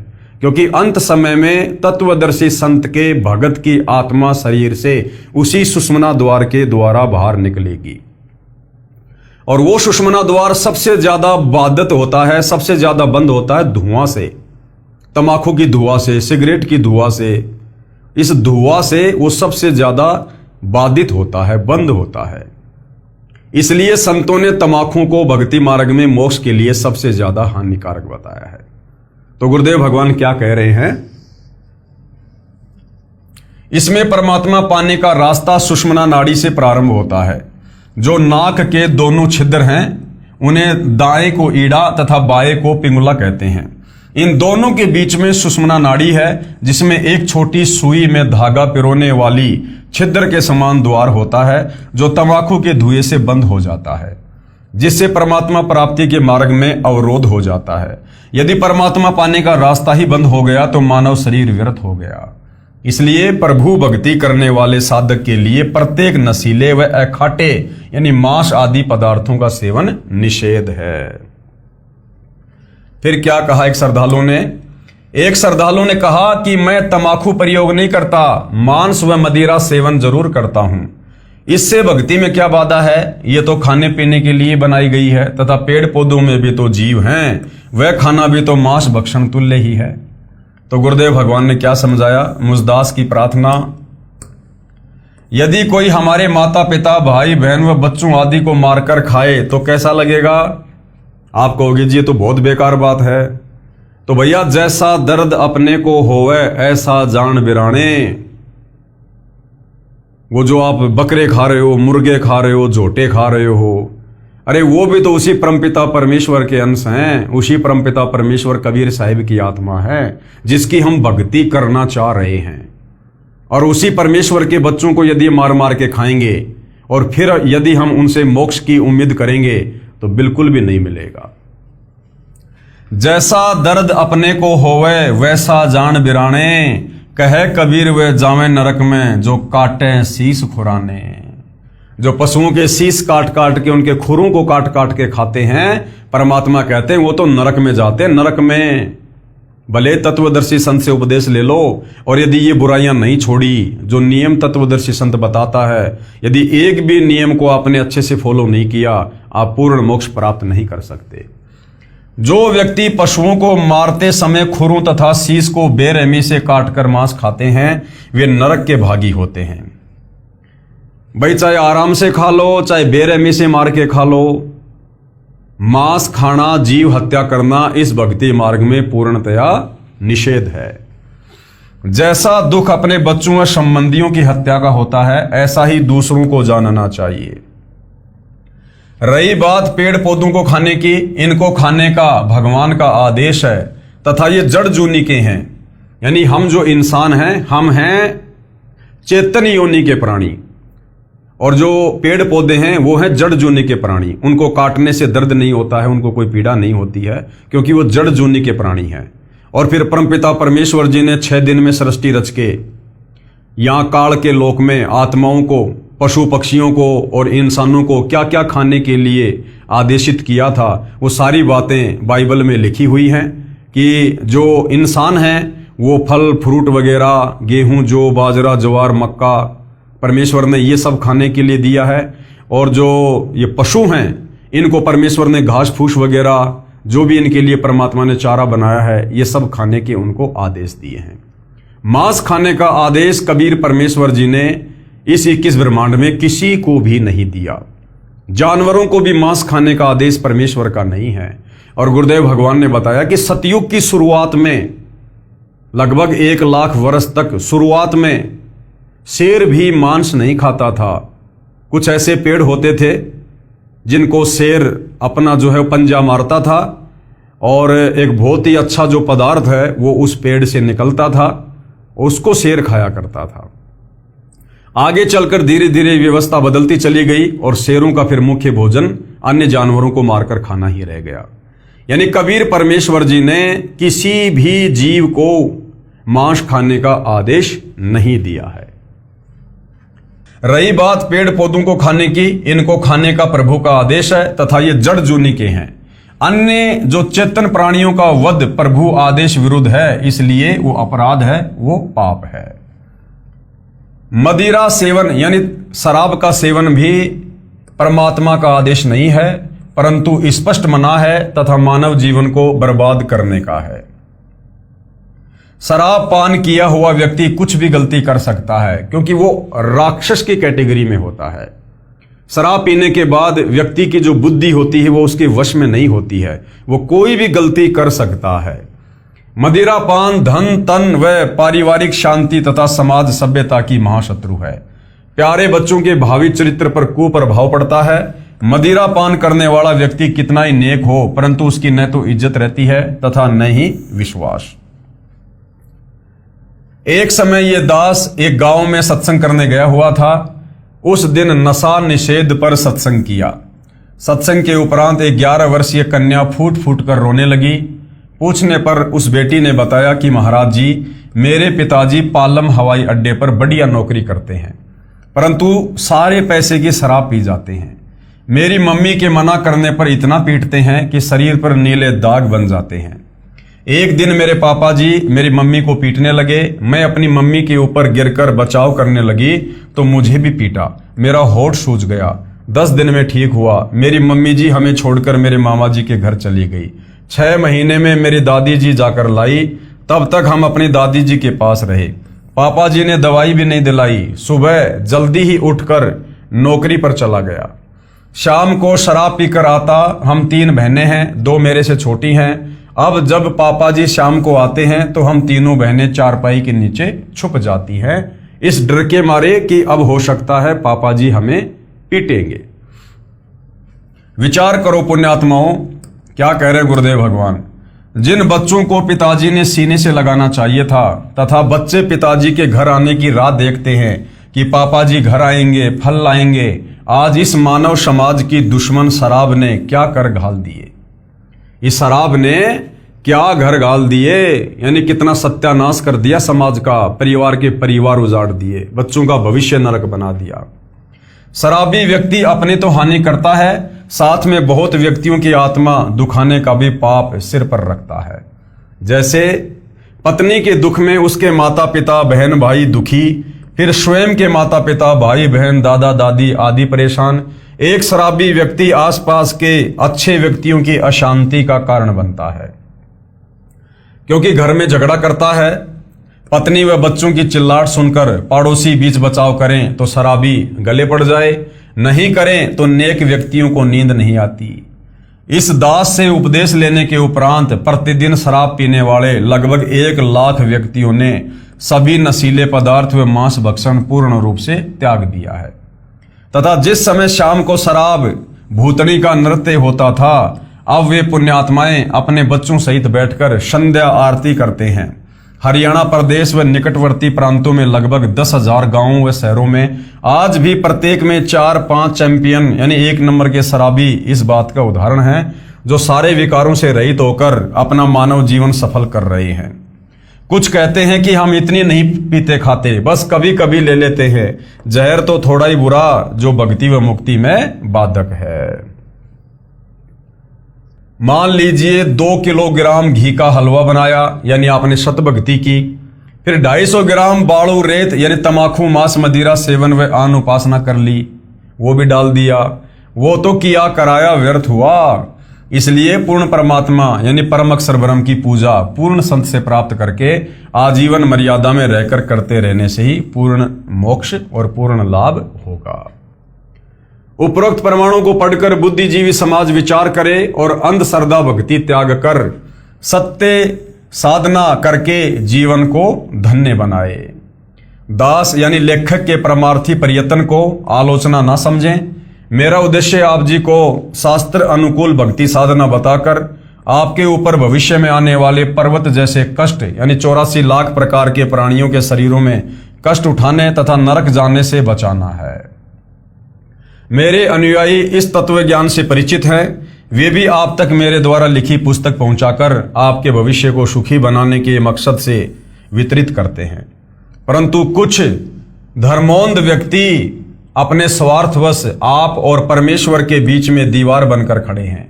क्योंकि अंत समय में तत्वदर्शी संत के भगत की आत्मा शरीर से उसी सुषुम्ना द्वार के द्वारा बाहर निकलेगी। और वो सुषुम्ना द्वार सबसे ज्यादा बाधित होता है, सबसे ज्यादा बंद होता है धुआं से, तंबाकू की धुआं से, सिगरेट की धुआं से। इस धुआं से वो सबसे ज्यादा बाधित होता है, बंद होता है। इसलिए संतों ने तंबाकू को भक्ति मार्ग में मोक्ष के लिए सबसे ज्यादा हानिकारक बताया है। तो गुरुदेव भगवान क्या कह रहे हैं? इसमें परमात्मा पाने का रास्ता सुषुम्ना नाड़ी से प्रारंभ होता है। जो नाक के दोनों छिद्र हैं उन्हें दाएं को ईड़ा तथा बाएं को पिंगुला कहते हैं। इन दोनों के बीच में सुषुम्ना नाड़ी है जिसमें एक छोटी सुई में धागा पिरोने वाली छिद्र के समान द्वार होता है जो तंबाकू के धुएं से बंद हो जाता है, जिससे परमात्मा प्राप्ति के मार्ग में अवरोध हो जाता है। यदि परमात्मा पाने का रास्ता ही बंद हो गया तो मानव शरीर व्यर्थ हो गया। इसलिए प्रभु भक्ति करने वाले साधक के लिए प्रत्येक नशीले व अखाटे यानी मांस आदि पदार्थों का सेवन निषेध है। फिर क्या कहा एक श्रद्धालु ने एक श्रद्धालु ने कहा कि मैं तमाकू प्रयोग नहीं करता, मांस व मदिरा सेवन जरूर करता हूं। इससे भक्ति में क्या बाधा है? ये तो खाने पीने के लिए बनाई गई है तथा पेड़ पौधों में भी तो जीव हैं, वह खाना भी तो मांस भक्षण तुल्य ही है। तो गुरुदेव भगवान ने क्या समझाया? मुझदास की प्रार्थना, यदि कोई हमारे माता पिता भाई बहन व बच्चों आदि को मारकर खाए तो कैसा लगेगा? आप कहोगे जी ये तो बहुत बेकार बात है। तो भैया, जैसा दर्द अपने को होवे ऐसा जान बिराने। वो जो आप बकरे खा रहे हो, मुर्गे खा रहे हो, झोटे खा रहे हो, अरे वो भी तो उसी परमपिता परमेश्वर के अंश हैं। उसी परमपिता परमेश्वर कबीर साहिब की आत्मा है जिसकी हम भक्ति करना चाह रहे हैं। और उसी परमेश्वर के बच्चों को यदि मार मार के खाएंगे और फिर यदि हम उनसे मोक्ष की उम्मीद करेंगे तो बिल्कुल भी नहीं मिलेगा। जैसा दर्द अपने को होवे वैसा जान बिराने, कहे कबीर वे जावे नरक में जो काटे शीस खुराने। जो पशुओं के शीस काट काट के, उनके खुरों को काट काट के खाते हैं, परमात्मा कहते हैं वो तो नरक में जाते हैं। नरक में भले तत्वदर्शी संत से उपदेश ले लो, और यदि ये बुराइयां नहीं छोड़ी जो नियम तत्वदर्शी संत बताता है, यदि एक भी नियम को आपने अच्छे से फॉलो नहीं किया, आप पूर्ण मोक्ष प्राप्त नहीं कर सकते। जो व्यक्ति पशुओं को मारते समय खुरों तथा शीस को बेरहमी से काटकर मांस खाते हैं, वे नरक के भागी होते हैं। भाई, चाहे आराम से खा लो, चाहे बेरहमी से मार के खा लो, मांस खाना, जीव हत्या करना इस भक्ति मार्ग में पूर्णतया निषेध है। जैसा दुख अपने बच्चों व संबंधियों की हत्या का होता है, ऐसा ही दूसरों को जानना चाहिए। रही बात पेड़ पौधों को खाने की, इनको खाने का भगवान का आदेश है तथा ये जड़ जूनी के हैं। यानी हम जो इंसान हैं, हम हैं चेतन योनि के प्राणी, और जो पेड़ पौधे हैं वो हैं जड़ जूनी के प्राणी। उनको काटने से दर्द नहीं होता है, उनको कोई पीड़ा नहीं होती है, क्योंकि वो जड़ जूनी के प्राणी हैं। और फिर परमपिता परमेश्वर जी ने 6 दिन में सृष्टि रच के यहाँ काल के लोक में आत्माओं को, पशु पक्षियों को और इंसानों को क्या क्या खाने के लिए आदेशित किया था, वो सारी बातें बाइबल में लिखी हुई हैं। कि जो इंसान हैं वो फल फ्रूट वगैरह, गेहूं, जौ, बाजरा, ज्वार, मक्का, परमेश्वर ने ये सब खाने के लिए दिया है। और जो ये पशु हैं, इनको परमेश्वर ने घास फूस वगैरह, जो भी इनके लिए परमात्मा ने चारा बनाया है, ये सब खाने के उनको आदेश दिए हैं। मांस खाने का आदेश कबीर परमेश्वर जी ने इस 21 ब्रह्मांड में किसी को भी नहीं दिया। जानवरों को भी मांस खाने का आदेश परमेश्वर का नहीं है। और गुरुदेव भगवान ने बताया कि सतयुग की शुरुआत में लगभग 1 लाख वर्ष तक शुरुआत में शेर भी मांस नहीं खाता था। कुछ ऐसे पेड़ होते थे जिनको शेर अपना जो है पंजा मारता था, और एक बहुत ही अच्छा जो पदार्थ है वो उस पेड़ से निकलता था, उसको शेर खाया करता था। आगे चलकर धीरे धीरे व्यवस्था बदलती चली गई और शेरों का फिर मुख्य भोजन अन्य जानवरों को मारकर खाना ही रह गया। यानी कबीर परमेश्वर जी ने किसी भी जीव को मांस खाने का आदेश नहीं दिया है। रही बात पेड़ पौधों को खाने की, इनको खाने का प्रभु का आदेश है तथा ये जड़ जूनी के हैं। अन्य जो चेतन प्राणियों का वध प्रभु आदेश विरुद्ध है, इसलिए वो अपराध है, वो पाप है। मदिरा सेवन यानी शराब का सेवन भी परमात्मा का आदेश नहीं है, परंतु स्पष्ट मना है तथा मानव जीवन को बर्बाद करने का है। शराब पान किया हुआ व्यक्ति कुछ भी गलती कर सकता है, क्योंकि वो राक्षस की कैटेगरी में होता है। शराब पीने के बाद व्यक्ति की जो बुद्धि होती है वो उसके वश में नहीं होती है, वो कोई भी गलती कर सकता है। मदिरा पान धन तन व पारिवारिक शांति तथा समाज सभ्यता की महाशत्रु है। प्यारे बच्चों के भावी चरित्र पर कुप्रभाव पड़ता है। मदिरा पान करने वाला व्यक्ति कितना ही नेक हो, परंतु उसकी न तो इज्जत रहती है तथा न ही विश्वास। एक समय ये दास एक गांव में सत्संग करने गया हुआ था। उस दिन नशा निषेध पर सत्संग किया। सत्संग के उपरांत एक 11 वर्षीय कन्या फूट फूट कर रोने लगी। पूछने पर उस बेटी ने बताया कि महाराज जी, मेरे पिताजी पालम हवाई अड्डे पर बढ़िया नौकरी करते हैं, परंतु सारे पैसे की शराब पी जाते हैं। मेरी मम्मी के मना करने पर इतना पीटते हैं कि शरीर पर नीले दाग बन जाते हैं। एक दिन मेरे पापा जी मेरी मम्मी को पीटने लगे। मैं अपनी मम्मी के ऊपर गिरकर बचाव करने लगी तो मुझे भी पीटा। मेरा होठ सूज गया। 10 दिन में ठीक हुआ। मेरी मम्मी जी हमें छोड़कर मेरे मामा जी के घर चली गई। 6 महीने में मेरी दादी जी जाकर लाई। तब तक हम अपनी दादी जी के पास रहे। पापा जी ने दवाई भी नहीं दिलाई। सुबह जल्दी ही उठकर नौकरी पर चला गया। शाम को शराब पीकर आता। हम 3 बहनें हैं, 2 मेरे से छोटी हैं। अब जब पापा जी शाम को आते हैं तो हम तीनों बहनें चारपाई के नीचे छुप जाती हैं, इस डर के मारे कि अब हो सकता है पापा जी हमें पीटेंगे। विचार करो पुण्यात्माओं, क्या कह रहे गुरुदेव भगवान। जिन बच्चों को पिताजी ने सीने से लगाना चाहिए था तथा बच्चे पिताजी के घर आने की राह देखते हैं कि पापा जी घर आएंगे, फल लाएंगे, आज इस मानव समाज की दुश्मन शराब ने क्या कर घाल दिए। इस शराब ने क्या घर गाल दिए, यानी कितना सत्यानाश कर दिया समाज का। परिवार के परिवार उजाड़ दिए, बच्चों का भविष्य नरक बना दिया। शराबी व्यक्ति अपने तो हानि करता है, साथ में बहुत व्यक्तियों की आत्मा दुखाने का भी पाप सिर पर रखता है। जैसे पत्नी के दुख में उसके माता पिता बहन भाई दुखी, फिर स्वयं के माता पिता भाई बहन दादा दादी आदि परेशान। एक शराबी व्यक्ति आसपास के अच्छे व्यक्तियों की अशांति का कारण बनता है, क्योंकि घर में झगड़ा करता है। पत्नी व बच्चों की चिल्लाहट सुनकर पड़ोसी बीच बचाव करें तो शराबी गले पड़ जाए, नहीं करें तो नेक व्यक्तियों को नींद नहीं आती। इस दास से उपदेश लेने के उपरांत प्रतिदिन शराब पीने वाले लगभग 1 लाख व्यक्तियों ने सभी नशीले पदार्थ व मांस भक्षण पूर्ण रूप से त्याग दिया है। तथा जिस समय शाम को शराब भूतनी का नृत्य होता था, अब वे पुण्यात्माएं अपने बच्चों सहित बैठकर संध्या आरती करते हैं। हरियाणा प्रदेश व निकटवर्ती प्रांतों में लगभग 10,000 गांवों व शहरों में आज भी प्रत्येक में 4-5 चैंपियन यानी 1 नंबर के शराबी इस बात का उदाहरण है, जो सारे विकारों से रहित होकर अपना मानव जीवन सफल कर रहे हैं। कुछ कहते हैं कि हम इतनी नहीं पीते खाते, बस कभी कभी ले लेते हैं। जहर तो थोड़ा ही बुरा जो भक्ति व मुक्ति में बाधक है। मान लीजिए 2 किलोग्राम घी का हलवा बनाया, यानी आपने शतभक्ति की। फिर 250 ग्राम बाड़ू रेत यानी तमाकू मांस मदिरा सेवन व आन उपासना कर ली, वो भी डाल दिया। वो तो किया कराया व्यर्थ हुआ। इसलिए पूर्ण परमात्मा यानी परम अक्षर ब्रह्म की पूजा पूर्ण संत से प्राप्त करके आजीवन मर्यादा में रहकर करते रहने से ही पूर्ण मोक्ष और पूर्ण लाभ होगा। उपरोक्त प्रमाणों को पढ़कर बुद्धिजीवी समाज विचार करे और अंधश्रद्धा भक्ति त्याग कर सत्य साधना करके जीवन को धन्य बनाए। दास यानी लेखक के परमार्थी प्रयत्न को आलोचना ना समझें। मेरा उद्देश्य आप जी को शास्त्र अनुकूल भक्ति साधना बताकर आपके ऊपर भविष्य में आने वाले पर्वत जैसे कष्ट यानी 84 लाख प्रकार के प्राणियों के शरीरों में कष्ट उठाने तथा नरक जाने से बचाना है। मेरे अनुयायी इस तत्व ज्ञान से परिचित हैं, वे भी आप तक मेरे द्वारा लिखी पुस्तक पहुंचाकर आपके भविष्य को सुखी बनाने के मकसद से वितरित करते हैं। परंतु कुछ धर्मोन्ध व्यक्ति अपने स्वार्थवश आप और परमेश्वर के बीच में दीवार बनकर खड़े हैं।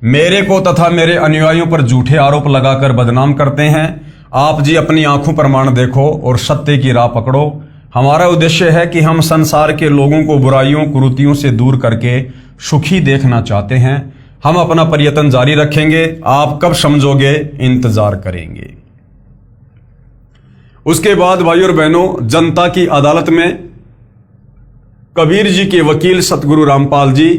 मेरे को तथा मेरे अनुयायियों पर झूठे आरोप लगाकर बदनाम करते हैं। आप जी अपनी आंखों प्रमाण देखो और सत्य की राह पकड़ो। हमारा उद्देश्य है कि हम संसार के लोगों को बुराइयों कुरीतियों से दूर करके सुखी देखना चाहते हैं। हम अपना प्रयत्न जारी रखेंगे। आप कब समझोगे, इंतजार करेंगे। उसके बाद भाइयों और बहनों, जनता की अदालत में कबीर जी के वकील सतगुरु रामपाल जी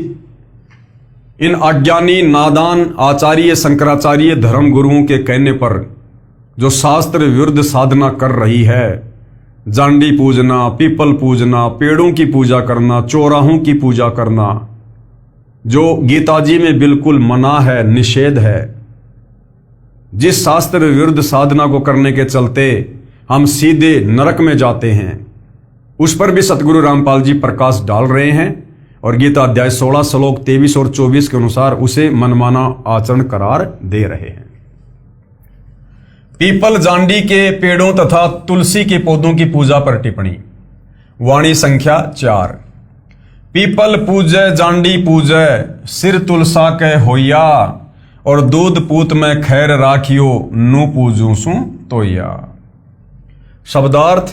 इन अज्ञानी नादान आचार्य शंकराचार्य धर्म गुरुओं के कहने पर जो शास्त्र विरुद्ध साधना कर रही है, जांडी पूजना, पीपल पूजना, पेड़ों की पूजा करना, चौराहों की पूजा करना, जो गीता जी में बिल्कुल मना है, निषेध है, जिस शास्त्र विरुद्ध साधना को करने के चलते हम सीधे नरक में जाते हैं, उस पर भी सतगुरु रामपाल जी प्रकाश डाल रहे हैं और गीता अध्याय 16 श्लोक 23 और 24 के अनुसार उसे मनमाना आचरण करार दे रहे हैं। पीपल जांडी के पेड़ों तथा तुलसी के पौधों की पूजा पर टिप्पणी। वाणी संख्या 4। पीपल पूजय जांडी पूजय, सिर तुलसा के होया, और दूध पूत में खैर राखियो नू पूजू सू तोया। शब्दार्थ,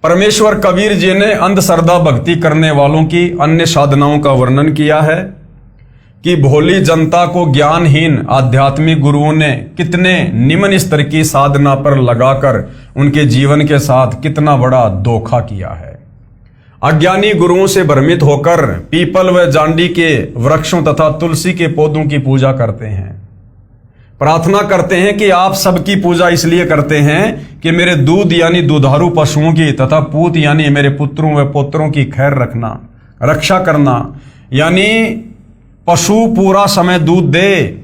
परमेश्वर कबीर जी ने अंधश्रद्धा भक्ति करने वालों की अन्य साधनाओं का वर्णन किया है कि भोली जनता को ज्ञानहीन आध्यात्मिक गुरुओं ने कितने निम्न स्तर की साधना पर लगाकर उनके जीवन के साथ कितना बड़ा धोखा किया है। अज्ञानी गुरुओं से भ्रमित होकर पीपल व जांडी के वृक्षों तथा तुलसी के पौधों की पूजा करते हैं। प्रार्थना करते हैं कि आप सबकी पूजा इसलिए करते हैं कि मेरे दूध यानी दुधारू पशुओं की तथा पूत यानी मेरे पुत्रों व पौत्रों की खैर रखना, रक्षा करना, यानी पशु पूरा समय दूध दे,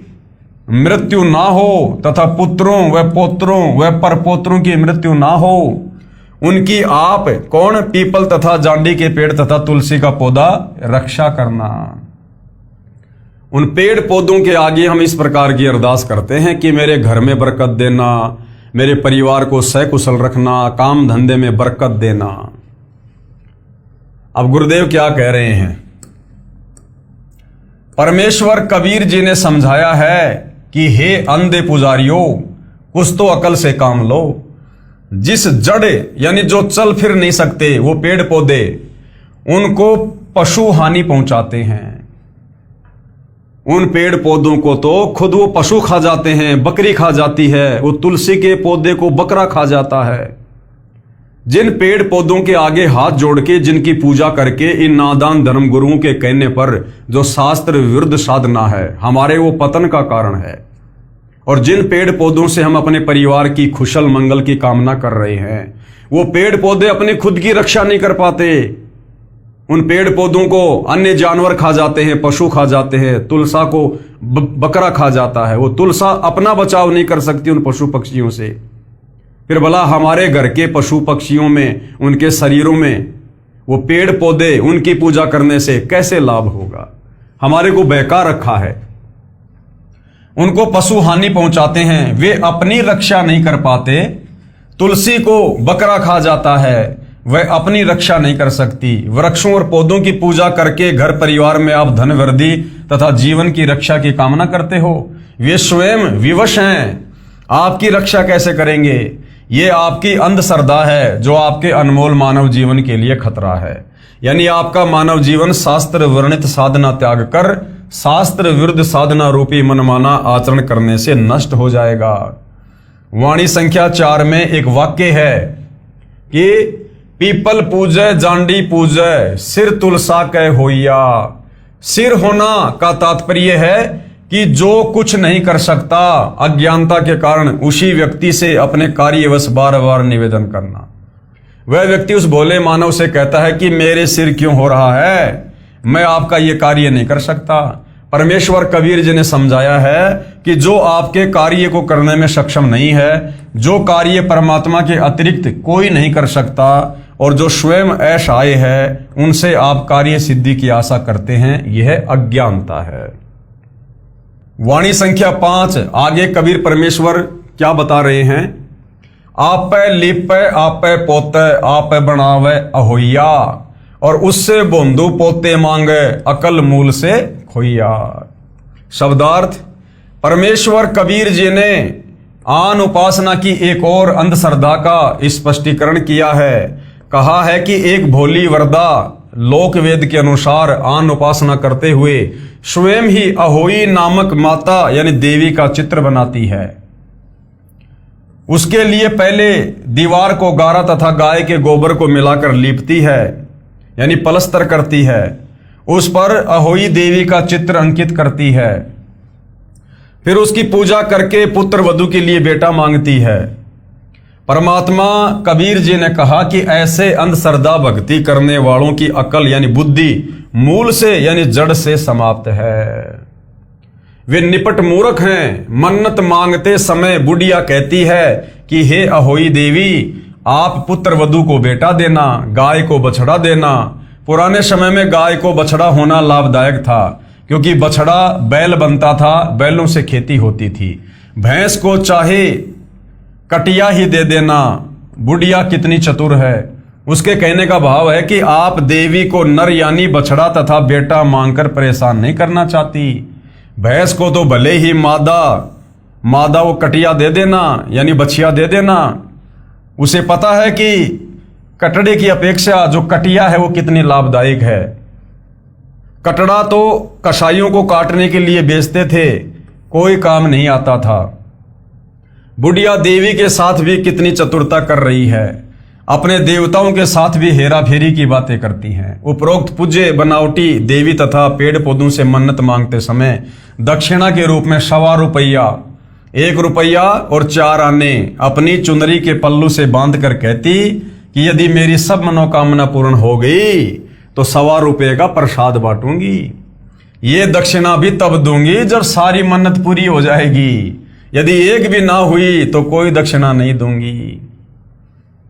मृत्यु ना हो तथा पुत्रों व पौत्रों व परपोत्रों की मृत्यु ना हो, उनकी आप कौन पीपल तथा जांडी के पेड़ तथा तुलसी का पौधा रक्षा करना। उन पेड़ पौधों के आगे हम इस प्रकार की अरदास करते हैं कि मेरे घर में बरकत देना, मेरे परिवार को सकुशल रखना, काम धंधे में बरकत देना। अब गुरुदेव क्या कह रहे हैं? परमेश्वर कबीर जी ने समझाया है कि हे अंधे पुजारियों, कुछ तो अकल से काम लो। जिस जड़ यानी जो चल फिर नहीं सकते वो पेड़ पौधे, उनको पशु हानि पहुंचाते हैं। उन पेड़ पौधों को तो खुद वो पशु खा जाते हैं, बकरी खा जाती है, वो तुलसी के पौधे को बकरा खा जाता है। जिन पेड़ पौधों के आगे हाथ जोड़ के जिनकी पूजा करके इन नादान धर्म गुरुओं के कहने पर जो शास्त्र विरुद्ध साधना है, हमारे वो पतन का कारण है। और जिन पेड़ पौधों से हम अपने परिवार की खुशल मंगल की कामना कर रहे हैं, वो पेड़ पौधे अपने खुद की रक्षा नहीं कर पाते। उन पेड़ पौधों को अन्य जानवर खा जाते हैं, पशु खा जाते हैं, तुलसा को बकरा खा जाता है। वो तुलसा अपना बचाव नहीं कर सकती उन पशु पक्षियों से। फिर भला हमारे घर के पशु पक्षियों में, उनके शरीरों में वो पेड़ पौधे, उनकी पूजा करने से कैसे लाभ होगा? हमारे को बहका रखा है। उनको पशु हानि पहुंचाते हैं, वे अपनी रक्षा नहीं कर पाते। तुलसी को बकरा खा जाता है, वह अपनी रक्षा नहीं कर सकती। वृक्षों और पौधों की पूजा करके घर परिवार में आप धन वृद्धि तथा जीवन की रक्षा की कामना करते हो। वे स्वयं विवश हैं, आपकी रक्षा कैसे करेंगे? ये आपकी अंधश्रद्धा है जो आपके अनमोल मानव जीवन के लिए खतरा है। यानी आपका मानव जीवन शास्त्र वर्णित साधना त्याग कर शास्त्र विरुद्ध साधना रूपी मनमाना आचरण करने से नष्ट हो जाएगा। वाणी संख्या 4 में एक वाक्य है कि पीपल पूजय जांडी पूजय सिर तुलसा कह होइया। सिर होना का तात्पर्य है कि जो कुछ नहीं कर सकता, अज्ञानता के कारण उसी व्यक्ति से अपने कार्यवश बार बार निवेदन करना। वह व्यक्ति उस भोले मानव से कहता है कि मेरे सिर क्यों हो रहा है, मैं आपका ये कार्य नहीं कर सकता। परमेश्वर कबीर जी ने समझाया है कि जो आपके कार्य को करने में सक्षम नहीं है, जो कार्य परमात्मा के अतिरिक्त कोई नहीं कर सकता और जो स्वयं असहाय है, उनसे आप कार्य सिद्धि की आशा करते हैं, यह अज्ञानता है। वाणी संख्या 5 आगे कबीर परमेश्वर क्या बता रहे हैं? आप लिप आप पोते आप बनावे अहोइया, और उससे बोंदू पोते मांगे अकल मूल से खोइया। शब्दार्थ, परमेश्वर कबीर जी ने आन उपासना की एक और अंधश्रद्धा का स्पष्टीकरण किया है। कहा है कि एक भोली वरदा लोक वेद के अनुसार आन उपासना करते हुए स्वयं ही अहोई नामक माता यानी देवी का चित्र बनाती है। उसके लिए पहले दीवार को गारा तथा गाय के गोबर को मिलाकर लीपती है, यानी पलस्तर करती है। उस पर अहोई देवी का चित्र अंकित करती है। फिर उसकी पूजा करके पुत्र वधू के लिए बेटा मांगती है। परमात्मा कबीर जी ने कहा कि ऐसे अंधश्रद्धा भक्ति करने वालों की अकल यानी बुद्धि मूल से यानी जड़ से समाप्त है। वे निपट मूर्ख हैं। मन्नत मांगते समय बुढ़िया कहती है कि हे अहोई देवी, आप पुत्र वधू को बेटा देना, गाय को बछड़ा देना। पुराने समय में गाय को बछड़ा होना लाभदायक था, क्योंकि बछड़ा बैल बनता था, बैलों से खेती होती थी। भैंस को चाहे कटिया ही दे देना। बुढ़िया कितनी चतुर है। उसके कहने का भाव है कि आप देवी को नर यानी बछड़ा तथा बेटा मांगकर परेशान नहीं करना चाहती। भैंस को तो भले ही मादा वो कटिया दे देना, यानी बछिया दे देना, उसे पता है कि कटड़े की अपेक्षा जो कटिया है वो कितनी लाभदायक है। कटड़ा तो कसाईयों को काटने के लिए बेचते थे, कोई काम नहीं आता था। बुढ़िया देवी के साथ भी कितनी चतुरता कर रही है, अपने देवताओं के साथ भी हेरा फेरी की बातें करती हैं। उपरोक्त पूज्य बनावटी देवी तथा पेड़ पौधों से मन्नत मांगते समय दक्षिणा के रूप में 1.25 रुपया, 1 रुपया और 4 आने अपनी चुनरी के पल्लू से बांध कर कहती कि यदि मेरी सब मनोकामना पूर्ण हो गई तो 1.25 रुपये का प्रसाद बांटूंगी। ये दक्षिणा भी तब दूंगी जब सारी मन्नत पूरी हो जाएगी, यदि एक भी ना हुई तो कोई दक्षिणा नहीं दूंगी।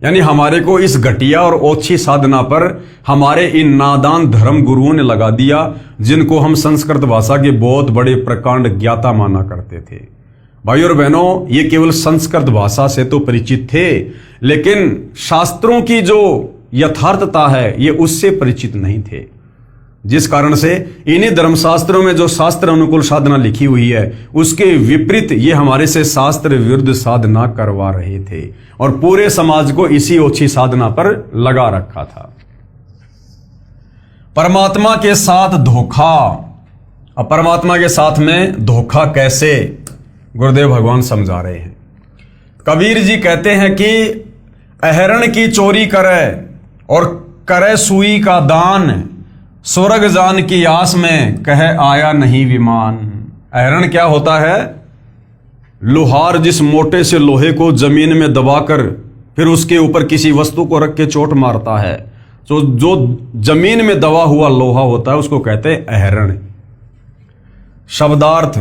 यानी हमारे को इस घटिया और ओछी साधना पर हमारे इन नादान धर्म गुरुओं ने लगा दिया, जिनको हम संस्कृत भाषा के बहुत बड़े प्रकांड ज्ञाता माना करते थे। भाई और बहनों, ये केवल संस्कृत भाषा से तो परिचित थे, लेकिन शास्त्रों की जो यथार्थता है ये उससे परिचित नहीं थे। जिस कारण से इन्हीं धर्मशास्त्रों में जो शास्त्र अनुकूल साधना लिखी हुई है उसके विपरीत ये हमारे से शास्त्र विरुद्ध साधना करवा रहे थे और पूरे समाज को इसी ओछी साधना पर लगा रखा था। परमात्मा के साथ धोखा। अब परमात्मा के साथ में धोखा कैसे, गुरुदेव भगवान समझा रहे हैं। कबीर जी कहते हैं कि अहरण की चोरी करे और करे सुई का दान, स्वर्ग जान की आस में कहे आया नहीं विमान। अहरण क्या होता है? लोहार जिस मोटे से लोहे को जमीन में दबाकर फिर उसके ऊपर किसी वस्तु को रख के चोट मारता है, तो जो जमीन में दबा हुआ लोहा होता है उसको कहते हैं अहरण। शब्दार्थ।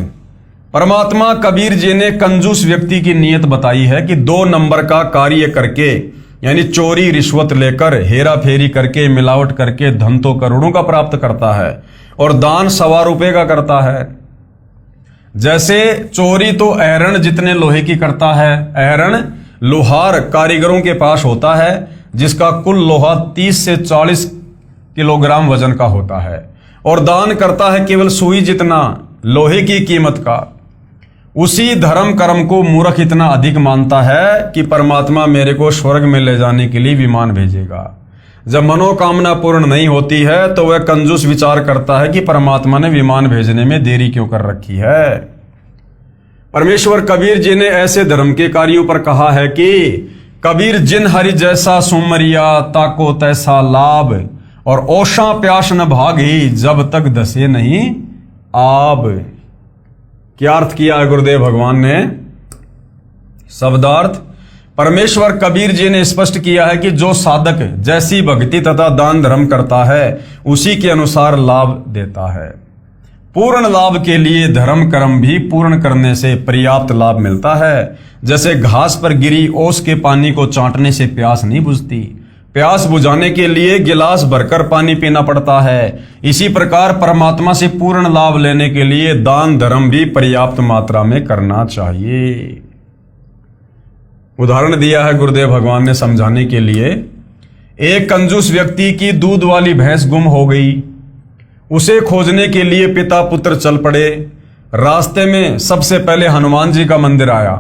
परमात्मा कबीर जी ने कंजूस व्यक्ति की नीयत बताई है कि 2 नंबर का कार्य करके, यानी चोरी रिश्वत लेकर, हेरा फेरी करके, मिलावट करके धन तो करोड़ों का प्राप्त करता है और दान 1.25 रुपये का करता है। जैसे चोरी तो अहरण जितने लोहे की करता है, अहरण लोहार कारीगरों के पास होता है जिसका कुल लोहा 30 से 40 किलोग्राम वजन का होता है, और दान करता है केवल सुई जितना लोहे की कीमत का। उसी धर्म कर्म को मूर्ख इतना अधिक मानता है कि परमात्मा मेरे को स्वर्ग में ले जाने के लिए विमान भेजेगा। जब मनोकामना पूर्ण नहीं होती है तो वह कंजूस विचार करता है कि परमात्मा ने विमान भेजने में देरी क्यों कर रखी है। परमेश्वर कबीर जी ने ऐसे धर्म के कार्यों पर कहा है कि कबीर जिन हरि जैसा सुमरिया ताको तैसा लाभ, और ओषा प्यास न भागी जब तक दसे नहीं आब। क्या अर्थ किया है गुरुदेव भगवान ने? शब्दार्थ। परमेश्वर कबीर जी ने स्पष्ट किया है कि जो साधक जैसी भक्ति तथा दान धर्म करता है उसी के अनुसार लाभ देता है। पूर्ण लाभ के लिए धर्म कर्म भी पूर्ण करने से पर्याप्त लाभ मिलता है। जैसे घास पर गिरी ओस के पानी को चाटने से प्यास नहीं बुझती, प्यास बुझाने के लिए गिलास भरकर पानी पीना पड़ता है। इसी प्रकार परमात्मा से पूर्ण लाभ लेने के लिए दान धर्म भी पर्याप्त मात्रा में करना चाहिए। उदाहरण दिया है गुरुदेव भगवान ने समझाने के लिए। एक कंजूस व्यक्ति की दूध वाली भैंस गुम हो गई। उसे खोजने के लिए पिता पुत्र चल पड़े। रास्ते में सबसे पहले हनुमान जी का मंदिर आया।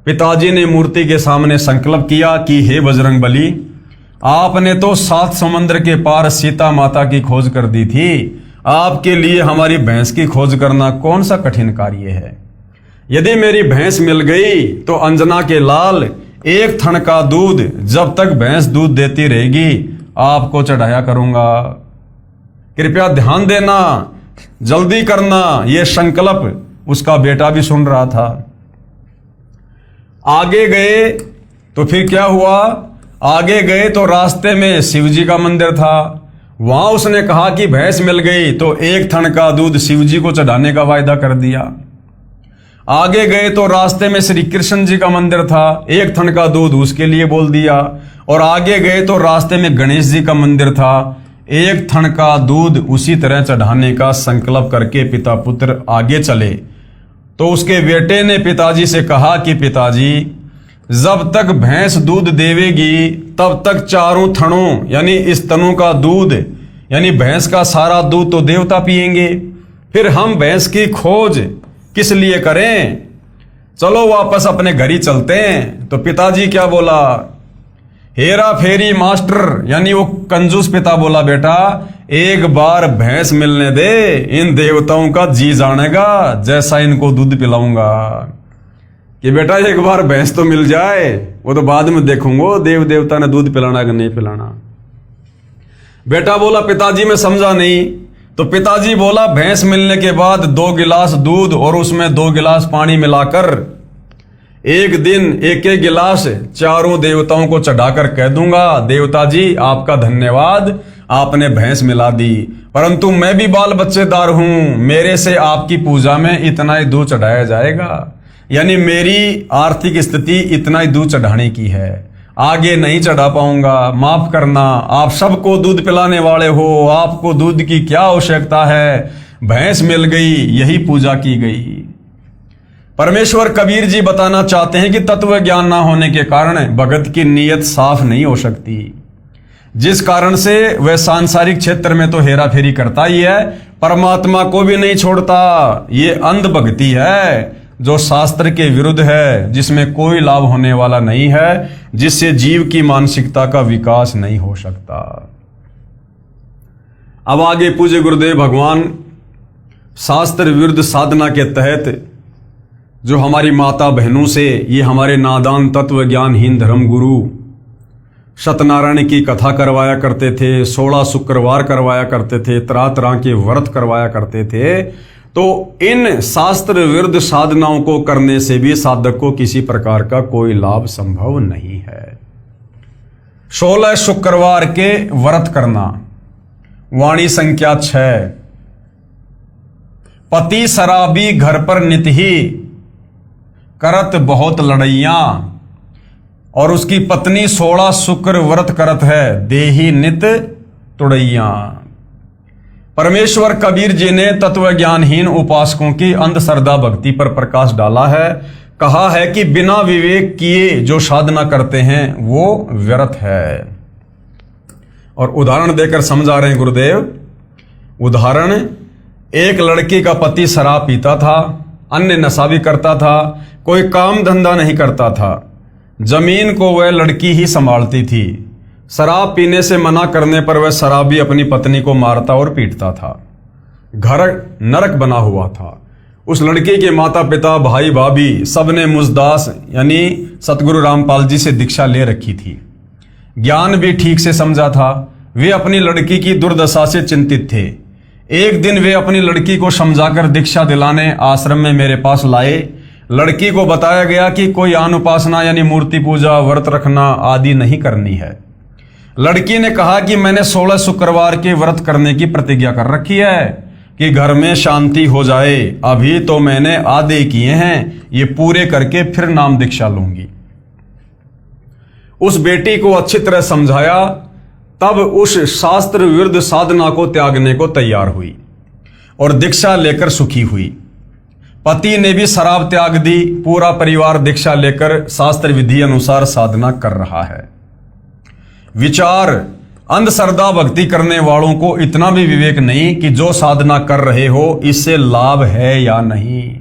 पिताजी ने मूर्ति के सामने संकल्प किया कि हे बजरंग बली, आपने तो 7 समुद्र के पार सीता माता की खोज कर दी थी, आपके लिए हमारी भैंस की खोज करना कौन सा कठिन कार्य है। यदि मेरी भैंस मिल गई तो अंजना के लाल 1 थन का दूध जब तक भैंस दूध देती रहेगी आपको चढ़ाया करूंगा। कृपया ध्यान देना, जल्दी करना। यह संकल्प उसका बेटा भी सुन रहा था। आगे गए तो फिर क्या हुआ? आगे गए तो रास्ते में शिव जी का मंदिर था। वहां उसने कहा कि भैंस मिल गई तो 1 थन का दूध शिव जी को चढ़ाने का वायदा कर दिया। आगे गए तो रास्ते में श्री कृष्ण जी का मंदिर था, 1 थन का दूध उसके लिए बोल दिया। और आगे गए तो रास्ते में गणेश जी का मंदिर था, 1 थन का दूध उसी तरह चढ़ाने का संकल्प करके पिता पुत्र आगे चले। तो उसके बेटे ने पिताजी से कहा कि पिताजी, जब तक भैंस दूध देवेगी तब तक 4 थनों यानी इस तनों का दूध यानी भैंस का सारा दूध तो देवता पिएंगे, फिर हम भैंस की खोज किस लिए करें, चलो वापस अपने घर ही चलते हैं। तो पिताजी क्या बोला, हेरा फेरी मास्टर, यानी वो कंजूस पिता बोला, बेटा एक बार भैंस मिलने दे, इन देवताओं का जी जानेगा जैसा इनको दूध पिलाऊंगा। कि बेटा एक बार भैंस तो मिल जाए, वो तो बाद में देखूंगा देव देवता ने दूध पिलाना कि नहीं पिलाना। बेटा बोला पिताजी मैं समझा नहीं। तो पिताजी बोला भैंस मिलने के बाद 2 गिलास दूध और उसमें 2 गिलास पानी मिलाकर एक दिन एक एक गिलास चारों देवताओं को चढ़ाकर कह दूंगा, देवता जी आपका धन्यवाद, आपने भैंस मिला दी, परंतु मैं भी बाल बच्चेदार हूं, मेरे से आपकी पूजा में इतना ही दूध चढ़ाया जाएगा, यानी मेरी आर्थिक स्थिति इतना ही दूध चढ़ाने की है, आगे नहीं चढ़ा पाऊंगा, माफ करना, आप सबको दूध पिलाने वाले हो, आपको दूध की क्या आवश्यकता है, भैंस मिल गई, यही पूजा की गई। परमेश्वर कबीर जी बताना चाहते हैं कि तत्व ज्ञान ना होने के कारण भगत की नीयत साफ नहीं हो सकती, जिस कारण से वह सांसारिक क्षेत्र में तो हेरा फेरी करता ही है, परमात्मा को भी नहीं छोड़ता। ये अंध भक्ति है जो शास्त्र के विरुद्ध है, जिसमें कोई लाभ होने वाला नहीं है, जिससे जीव की मानसिकता का विकास नहीं हो सकता। अब आगे पूज्य गुरुदेव भगवान शास्त्र विरुद्ध साधना के तहत जो हमारी माता बहनों से ये हमारे नादान तत्व ज्ञानहीन धर्म गुरु सत्यनारायण की कथा करवाया करते थे, 16 शुक्रवार करवाया करते थे, तरह तरह के व्रत करवाया करते थे, तो इन शास्त्र विरुद्ध साधनाओं को करने से भी साधक को किसी प्रकार का कोई लाभ संभव नहीं है। 16 शुक्रवार के व्रत करना, वाणी संख्या 6, पति शराबी घर पर नित ही करत बहुत लड़ैया, और उसकी पत्नी 16 शुक्र व्रत करत है, देही नित तुड़ैया। परमेश्वर कबीर जी ने तत्व ज्ञानहीन उपासकों की अंधश्रद्धा भक्ति पर प्रकाश डाला है, कहा है कि बिना विवेक किए जो साधना करते हैं वो व्यर्थ है। और उदाहरण देकर समझा रहे हैं गुरुदेव। उदाहरण, एक लड़की का पति शराब पीता था, अन्य नशा भी करता था, कोई काम धंधा नहीं करता था, जमीन को वह लड़की ही संभालती थी। शराब पीने से मना करने पर वह शराबी अपनी पत्नी को मारता और पीटता था। घर नरक बना हुआ था। उस लड़की के माता पिता भाई भाभी सबने मुजदास यानी सतगुरु रामपाल जी से दीक्षा ले रखी थी, ज्ञान भी ठीक से समझा था। वे अपनी लड़की की दुर्दशा से चिंतित थे। एक दिन वे अपनी लड़की को समझाकर दीक्षा दिलाने आश्रम में मेरे पास लाए। लड़की को बताया गया कि कोई आन उपासना यानी मूर्ति पूजा, व्रत रखना आदि नहीं करनी है। लड़की ने कहा कि मैंने 16 शुक्रवार के व्रत करने की प्रतिज्ञा कर रखी है कि घर में शांति हो जाए, अभी तो मैंने आधे किए हैं, ये पूरे करके फिर नाम दीक्षा लूंगी। उस बेटी को अच्छी तरह समझाया, तब उस शास्त्र विरुद्ध साधना को त्यागने को तैयार हुई और दीक्षा लेकर सुखी हुई। पति ने भी शराब त्याग दी, पूरा परिवार दीक्षा लेकर शास्त्र विधि अनुसार साधना कर रहा है। विचार, अंधश्रद्धा भक्ति करने वालों को इतना भी विवेक नहीं कि जो साधना कर रहे हो इससे लाभ है या नहीं।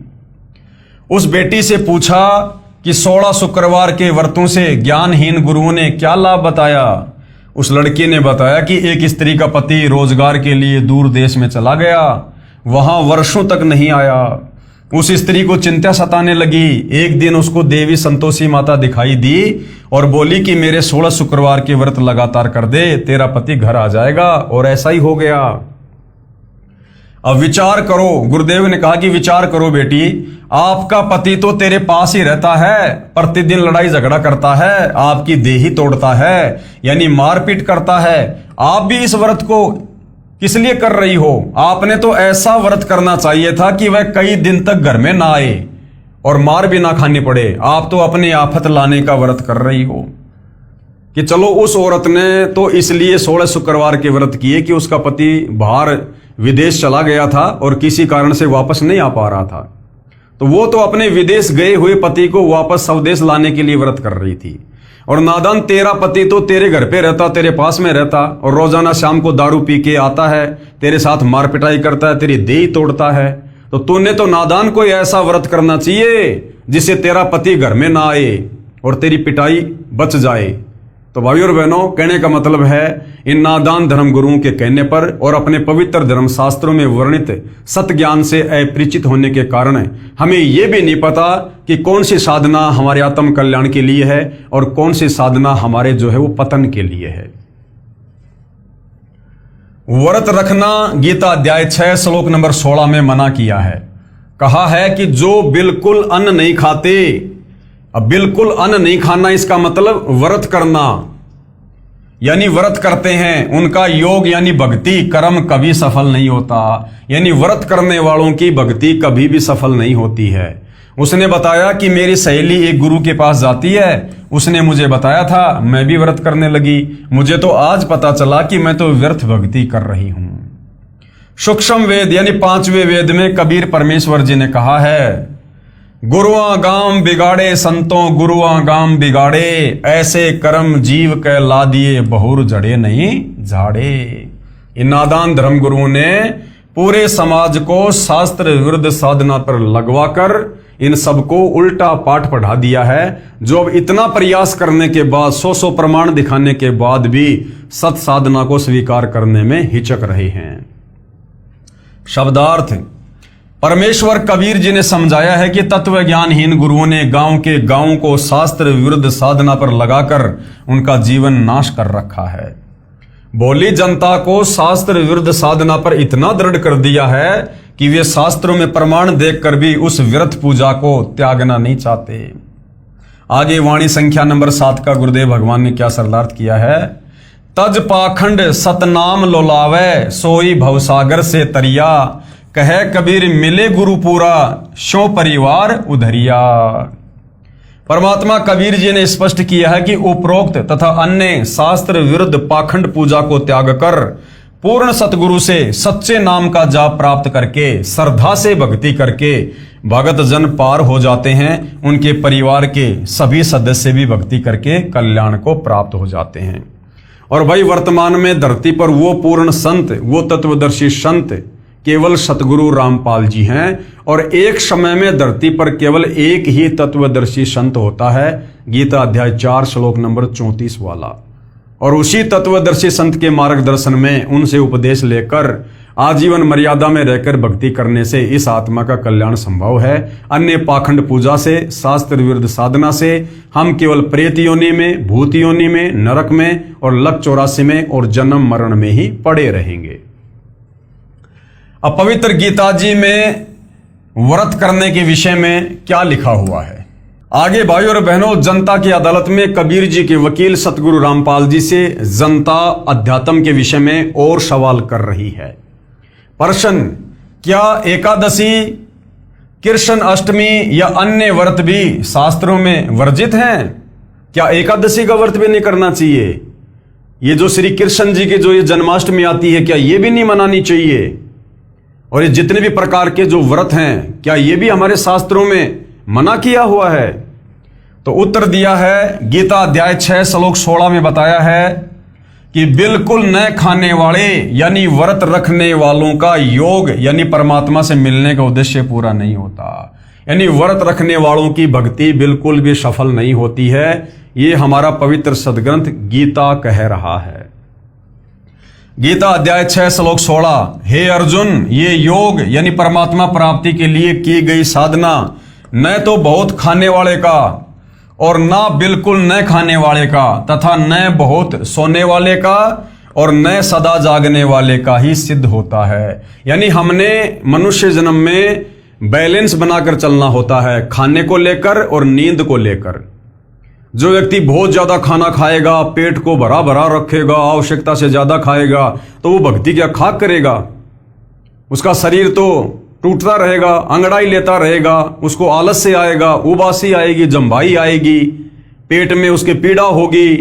उस बेटी से पूछा कि 16 शुक्रवार के व्रतों से ज्ञानहीन गुरुओं ने क्या लाभ बताया। उस लड़की ने बताया कि एक स्त्री का पति रोजगार के लिए दूर देश में चला गया, वहां वर्षों तक नहीं आया। उस स्त्री को चिंता सताने लगी। एक दिन उसको देवी संतोषी माता दिखाई दी और बोली कि मेरे 16 शुक्रवार के व्रत लगातार कर दे, तेरा पति घर आ जाएगा। और ऐसा ही हो गया। अब विचार करो, गुरुदेव ने कहा कि विचार करो बेटी, आपका पति तो तेरे पास ही रहता है, प्रतिदिन लड़ाई झगड़ा करता है, आपकी देही तोड़ता है यानी मारपीट करता है। आप भी इस व्रत को किस लिए कर रही हो? आपने तो ऐसा व्रत करना चाहिए था कि वह कई दिन तक घर में ना आए और मार भी ना खानी पड़े। आप तो अपनी आफत लाने का व्रत कर रही हो। कि चलो उस औरत ने तो इसलिए 16 शुक्रवार के व्रत किए कि उसका पति बाहर विदेश चला गया था और किसी कारण से वापस नहीं आ पा रहा था, तो वो तो अपने विदेश गए हुए पति को वापस स्वदेश लाने के लिए व्रत कर रही थी। और नादान तेरा पति तो तेरे घर पे रहता, तेरे पास में रहता, और रोजाना शाम को दारू पी के आता है, तेरे साथ मार पिटाई करता है, तेरी देह तोड़ता है। तो तूने तो नादान कोई ऐसा व्रत करना चाहिए जिससे तेरा पति घर में ना आए और तेरी पिटाई बच जाए। तो भाइयों और बहनों, कहने का मतलब है इन नादान धर्म गुरुओं के कहने पर और अपने पवित्र धर्म शास्त्रों में वर्णित सत्य ज्ञान से अपरिचित होने के कारण हमें यह भी नहीं पता कि कौन सी साधना हमारे आत्म कल्याण के लिए है और कौन सी साधना हमारे जो है वो पतन के लिए है। व्रत रखना गीता अध्याय 6 श्लोक नंबर 16 में मना किया है। कहा है कि जो बिल्कुल अन्न नहीं खाते, अब बिल्कुल अन्न नहीं खाना इसका मतलब व्रत करना, यानी व्रत करते हैं उनका योग यानी भक्ति कर्म कभी सफल नहीं होता। यानी व्रत करने वालों की भक्ति कभी भी सफल नहीं होती है। उसने बताया कि मेरी सहेली एक गुरु के पास जाती है, उसने मुझे बताया था, मैं भी व्रत करने लगी, मुझे तो आज पता चला कि मैं तो व्यर्थ भक्ति कर रही हूं। सूक्ष्म वेद यानी 5वें वेद में कबीर परमेश्वर जी ने कहा है, गुरुआ गाम बिगाड़े संतों गुरुआ गाम बिगाड़े, ऐसे कर्म जीव के ला दिए बहुर जड़े नहीं झाड़े। इन नादान धर्म गुरुओं ने पूरे समाज को शास्त्र विरुद्ध साधना पर लगवाकर इन सबको उल्टा पाठ पढ़ा दिया है, जो अब इतना प्रयास करने के बाद 100 प्रमाण दिखाने के बाद भी सत साधना को स्वीकार करने में हिचक रहे हैं। शब्दार्थ, परमेश्वर कबीर जी ने समझाया है कि तत्व ज्ञानहीन गुरुओं ने गांव के गांव को शास्त्र विरुद्ध साधना पर लगाकर उनका जीवन नाश कर रखा है। भोली जनता को शास्त्र विरुद्ध साधना पर इतना दृढ़ कर दिया है कि वे शास्त्रों में प्रमाण देखकर भी उस व्यर्थ पूजा को त्यागना नहीं चाहते। आगे वाणी संख्या नंबर 7 का गुरुदेव भगवान ने क्या सरलार्थ किया है, तज पाखंड सतनाम लोलावे सोई भवसागर से तरिया, कहे कबीर मिले गुरु पूरा शो परिवार उधरिया। परमात्मा कबीर जी ने स्पष्ट किया है कि उपरोक्त तथा अन्य शास्त्र विरुद्ध पाखंड पूजा को त्याग कर पूर्ण सतगुरु से सच्चे नाम का जाप प्राप्त करके श्रद्धा से भक्ति करके भगत जन पार हो जाते हैं। उनके परिवार के सभी सदस्य भी भक्ति करके कल्याण को प्राप्त हो जाते हैं। और भाई वर्तमान में धरती पर वो पूर्ण संत, वो तत्वदर्शी संत केवल सतगुरु रामपाल जी हैं। और एक समय में धरती पर केवल एक ही तत्वदर्शी संत होता है, गीता अध्याय 4 श्लोक नंबर 34 वाला। और उसी तत्वदर्शी संत के मार्गदर्शन में उनसे उपदेश लेकर आजीवन मर्यादा में रहकर भक्ति करने से इस आत्मा का कल्याण संभव है। अन्य पाखंड पूजा से, शास्त्र विरुद्ध साधना से हम केवल प्रेत योनि में, भूत योनि में, नरक में और लक 84 में और जन्म मरण में ही पड़े रहेंगे। अब पवित्र गीता जी में व्रत करने के विषय में क्या लिखा हुआ है। आगे भाइयों और बहनों, जनता की अदालत में कबीर जी के वकील सतगुरु रामपाल जी से जनता अध्यात्म के विषय में और सवाल कर रही है। प्रश्न, क्या एकादशी, कृष्ण अष्टमी या अन्य व्रत भी शास्त्रों में वर्जित हैं? क्या एकादशी का व्रत भी नहीं करना चाहिए? ये जो श्री कृष्ण जी की जो ये जन्माष्टमी आती है, क्या ये भी नहीं मनानी चाहिए? और ये जितने भी प्रकार के जो व्रत हैं, क्या ये भी हमारे शास्त्रों में मना किया हुआ है? तो उत्तर दिया है, गीता अध्याय 6 श्लोक 16 में बताया है कि बिल्कुल न खाने वाले यानी व्रत रखने वालों का योग यानी परमात्मा से मिलने का उद्देश्य पूरा नहीं होता। यानी व्रत रखने वालों की भक्ति बिल्कुल भी सफल नहीं होती है। ये हमारा पवित्र सदग्रंथ गीता कह रहा है। गीता अध्याय 6 श्लोक 16, हे अर्जुन, ये योग यानी परमात्मा प्राप्ति के लिए की गई साधना न तो बहुत खाने वाले का और ना बिल्कुल न खाने वाले का तथा न बहुत सोने वाले का और न सदा जागने वाले का ही सिद्ध होता है। यानी हमने मनुष्य जन्म में बैलेंस बनाकर चलना होता है, खाने को लेकर और नींद को लेकर। जो व्यक्ति बहुत ज्यादा खाना खाएगा, पेट को भरा भरा रखेगा, आवश्यकता से ज्यादा खाएगा, तो वो भक्ति क्या खाक करेगा? उसका शरीर तो टूटता रहेगा, अंगड़ाई लेता रहेगा, उसको आलस से आएगा, उबासी आएगी, जम्भाई आएगी, पेट में उसके पीड़ा होगी,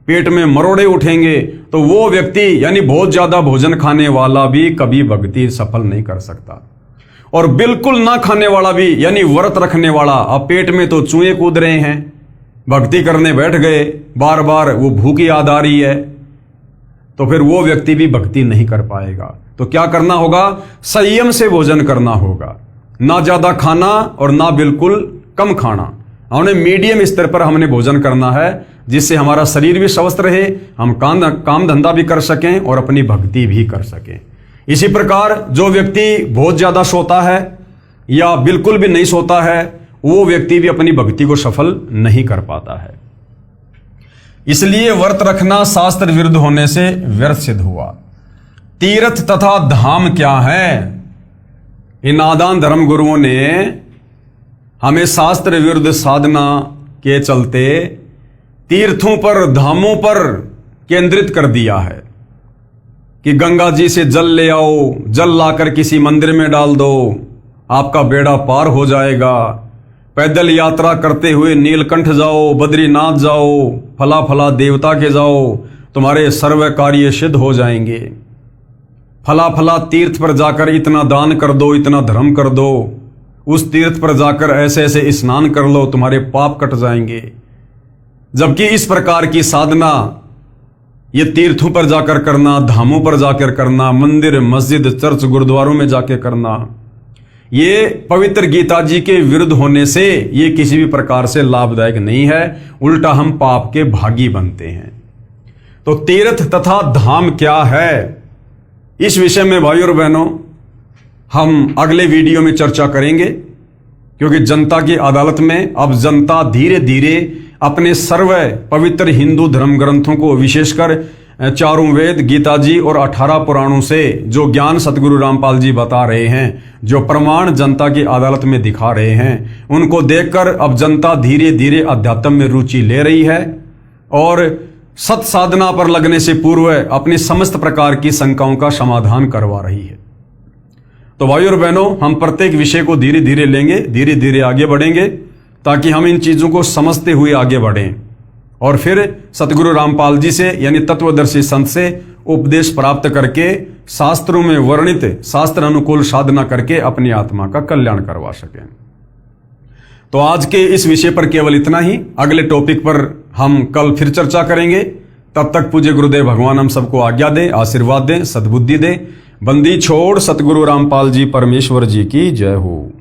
पेट में मरोड़े उठेंगे। तो वो व्यक्ति यानी बहुत ज्यादा भोजन खाने वाला भी कभी भक्ति सफल नहीं कर सकता। और बिल्कुल ना खाने वाला भी यानी व्रत रखने वाला, अब पेट में तो चूहे कूद रहे हैं, भक्ति करने बैठ गए, बार बार वो भूख याद आ रही है, तो फिर वो व्यक्ति भी भक्ति नहीं कर पाएगा। तो क्या करना होगा? संयम से भोजन करना होगा, ना ज्यादा खाना और ना बिल्कुल कम खाना। हमने मीडियम स्तर पर हमने भोजन करना है, जिससे हमारा शरीर भी स्वस्थ रहे, हम काम धंधा भी कर सकें और अपनी भक्ति भी कर सकें। इसी प्रकार जो व्यक्ति बहुत ज्यादा सोता है या बिल्कुल भी नहीं सोता है, वो व्यक्ति भी अपनी भक्ति को सफल नहीं कर पाता है। इसलिए व्रत रखना शास्त्र विरुद्ध होने से व्यर्थ सिद्ध हुआ। तीर्थ तथा धाम क्या है? इन नादान धर्म गुरुओं ने हमें शास्त्र विरुद्ध साधना के चलते तीर्थों पर, धामों पर केंद्रित कर दिया है कि गंगा जी से जल ले आओ, जल लाकर किसी मंदिर में डाल दो, आपका बेड़ा पार हो जाएगा। पैदल यात्रा करते हुए नीलकंठ जाओ, बद्रीनाथ जाओ, फला फला देवता के जाओ, तुम्हारे सर्व कार्य सिद्ध हो जाएंगे। फला फला तीर्थ पर जाकर इतना दान कर दो, इतना धर्म कर दो, उस तीर्थ पर जाकर ऐसे ऐसे स्नान कर लो, तुम्हारे पाप कट जाएंगे। जबकि इस प्रकार की साधना ये तीर्थों पर जाकर करना, धामों पर जाकर करना, मंदिर, मस्जिद, चर्च, गुरुद्वारों में जाकर करना, ये पवित्र गीता जी के विरुद्ध होने से ये किसी भी प्रकार से लाभदायक नहीं है, उल्टा हम पाप के भागी बनते हैं। तो तीर्थ तथा धाम क्या है, इस विषय में भाइयों और बहनों हम अगले वीडियो में चर्चा करेंगे, क्योंकि जनता की अदालत में अब जनता धीरे धीरे अपने सर्व पवित्र हिंदू धर्म ग्रंथों को, विशेषकर चारों वेद, गीता जी और 18 पुराणों से जो ज्ञान सतगुरु रामपाल जी बता रहे हैं, जो प्रमाण जनता की अदालत में दिखा रहे हैं, उनको देखकर अब जनता धीरे धीरे अध्यात्म में रुचि ले रही है और सत साधना पर लगने से पूर्व अपनी समस्त प्रकार की शंकाओं का समाधान करवा रही है। तो भाइयों और बहनों, हम प्रत्येक विषय को धीरे धीरे लेंगे, धीरे धीरे आगे बढ़ेंगे, ताकि हम इन चीजों को समझते हुए आगे बढ़ें और फिर सतगुरु रामपाल जी से यानी तत्वदर्शी संत से उपदेश प्राप्त करके शास्त्रों में वर्णित शास्त्र अनुकूल साधना करके अपनी आत्मा का कल्याण करवा सकें। तो आज के इस विषय पर केवल इतना ही। अगले टॉपिक पर हम कल फिर चर्चा करेंगे। तब तक पूज्य गुरुदेव भगवान हम सबको आज्ञा दे, आशीर्वाद दें, सद्बुद्धि दे। बंदी छोड़ सतगुरु रामपाल जी परमेश्वर जी की जय हो।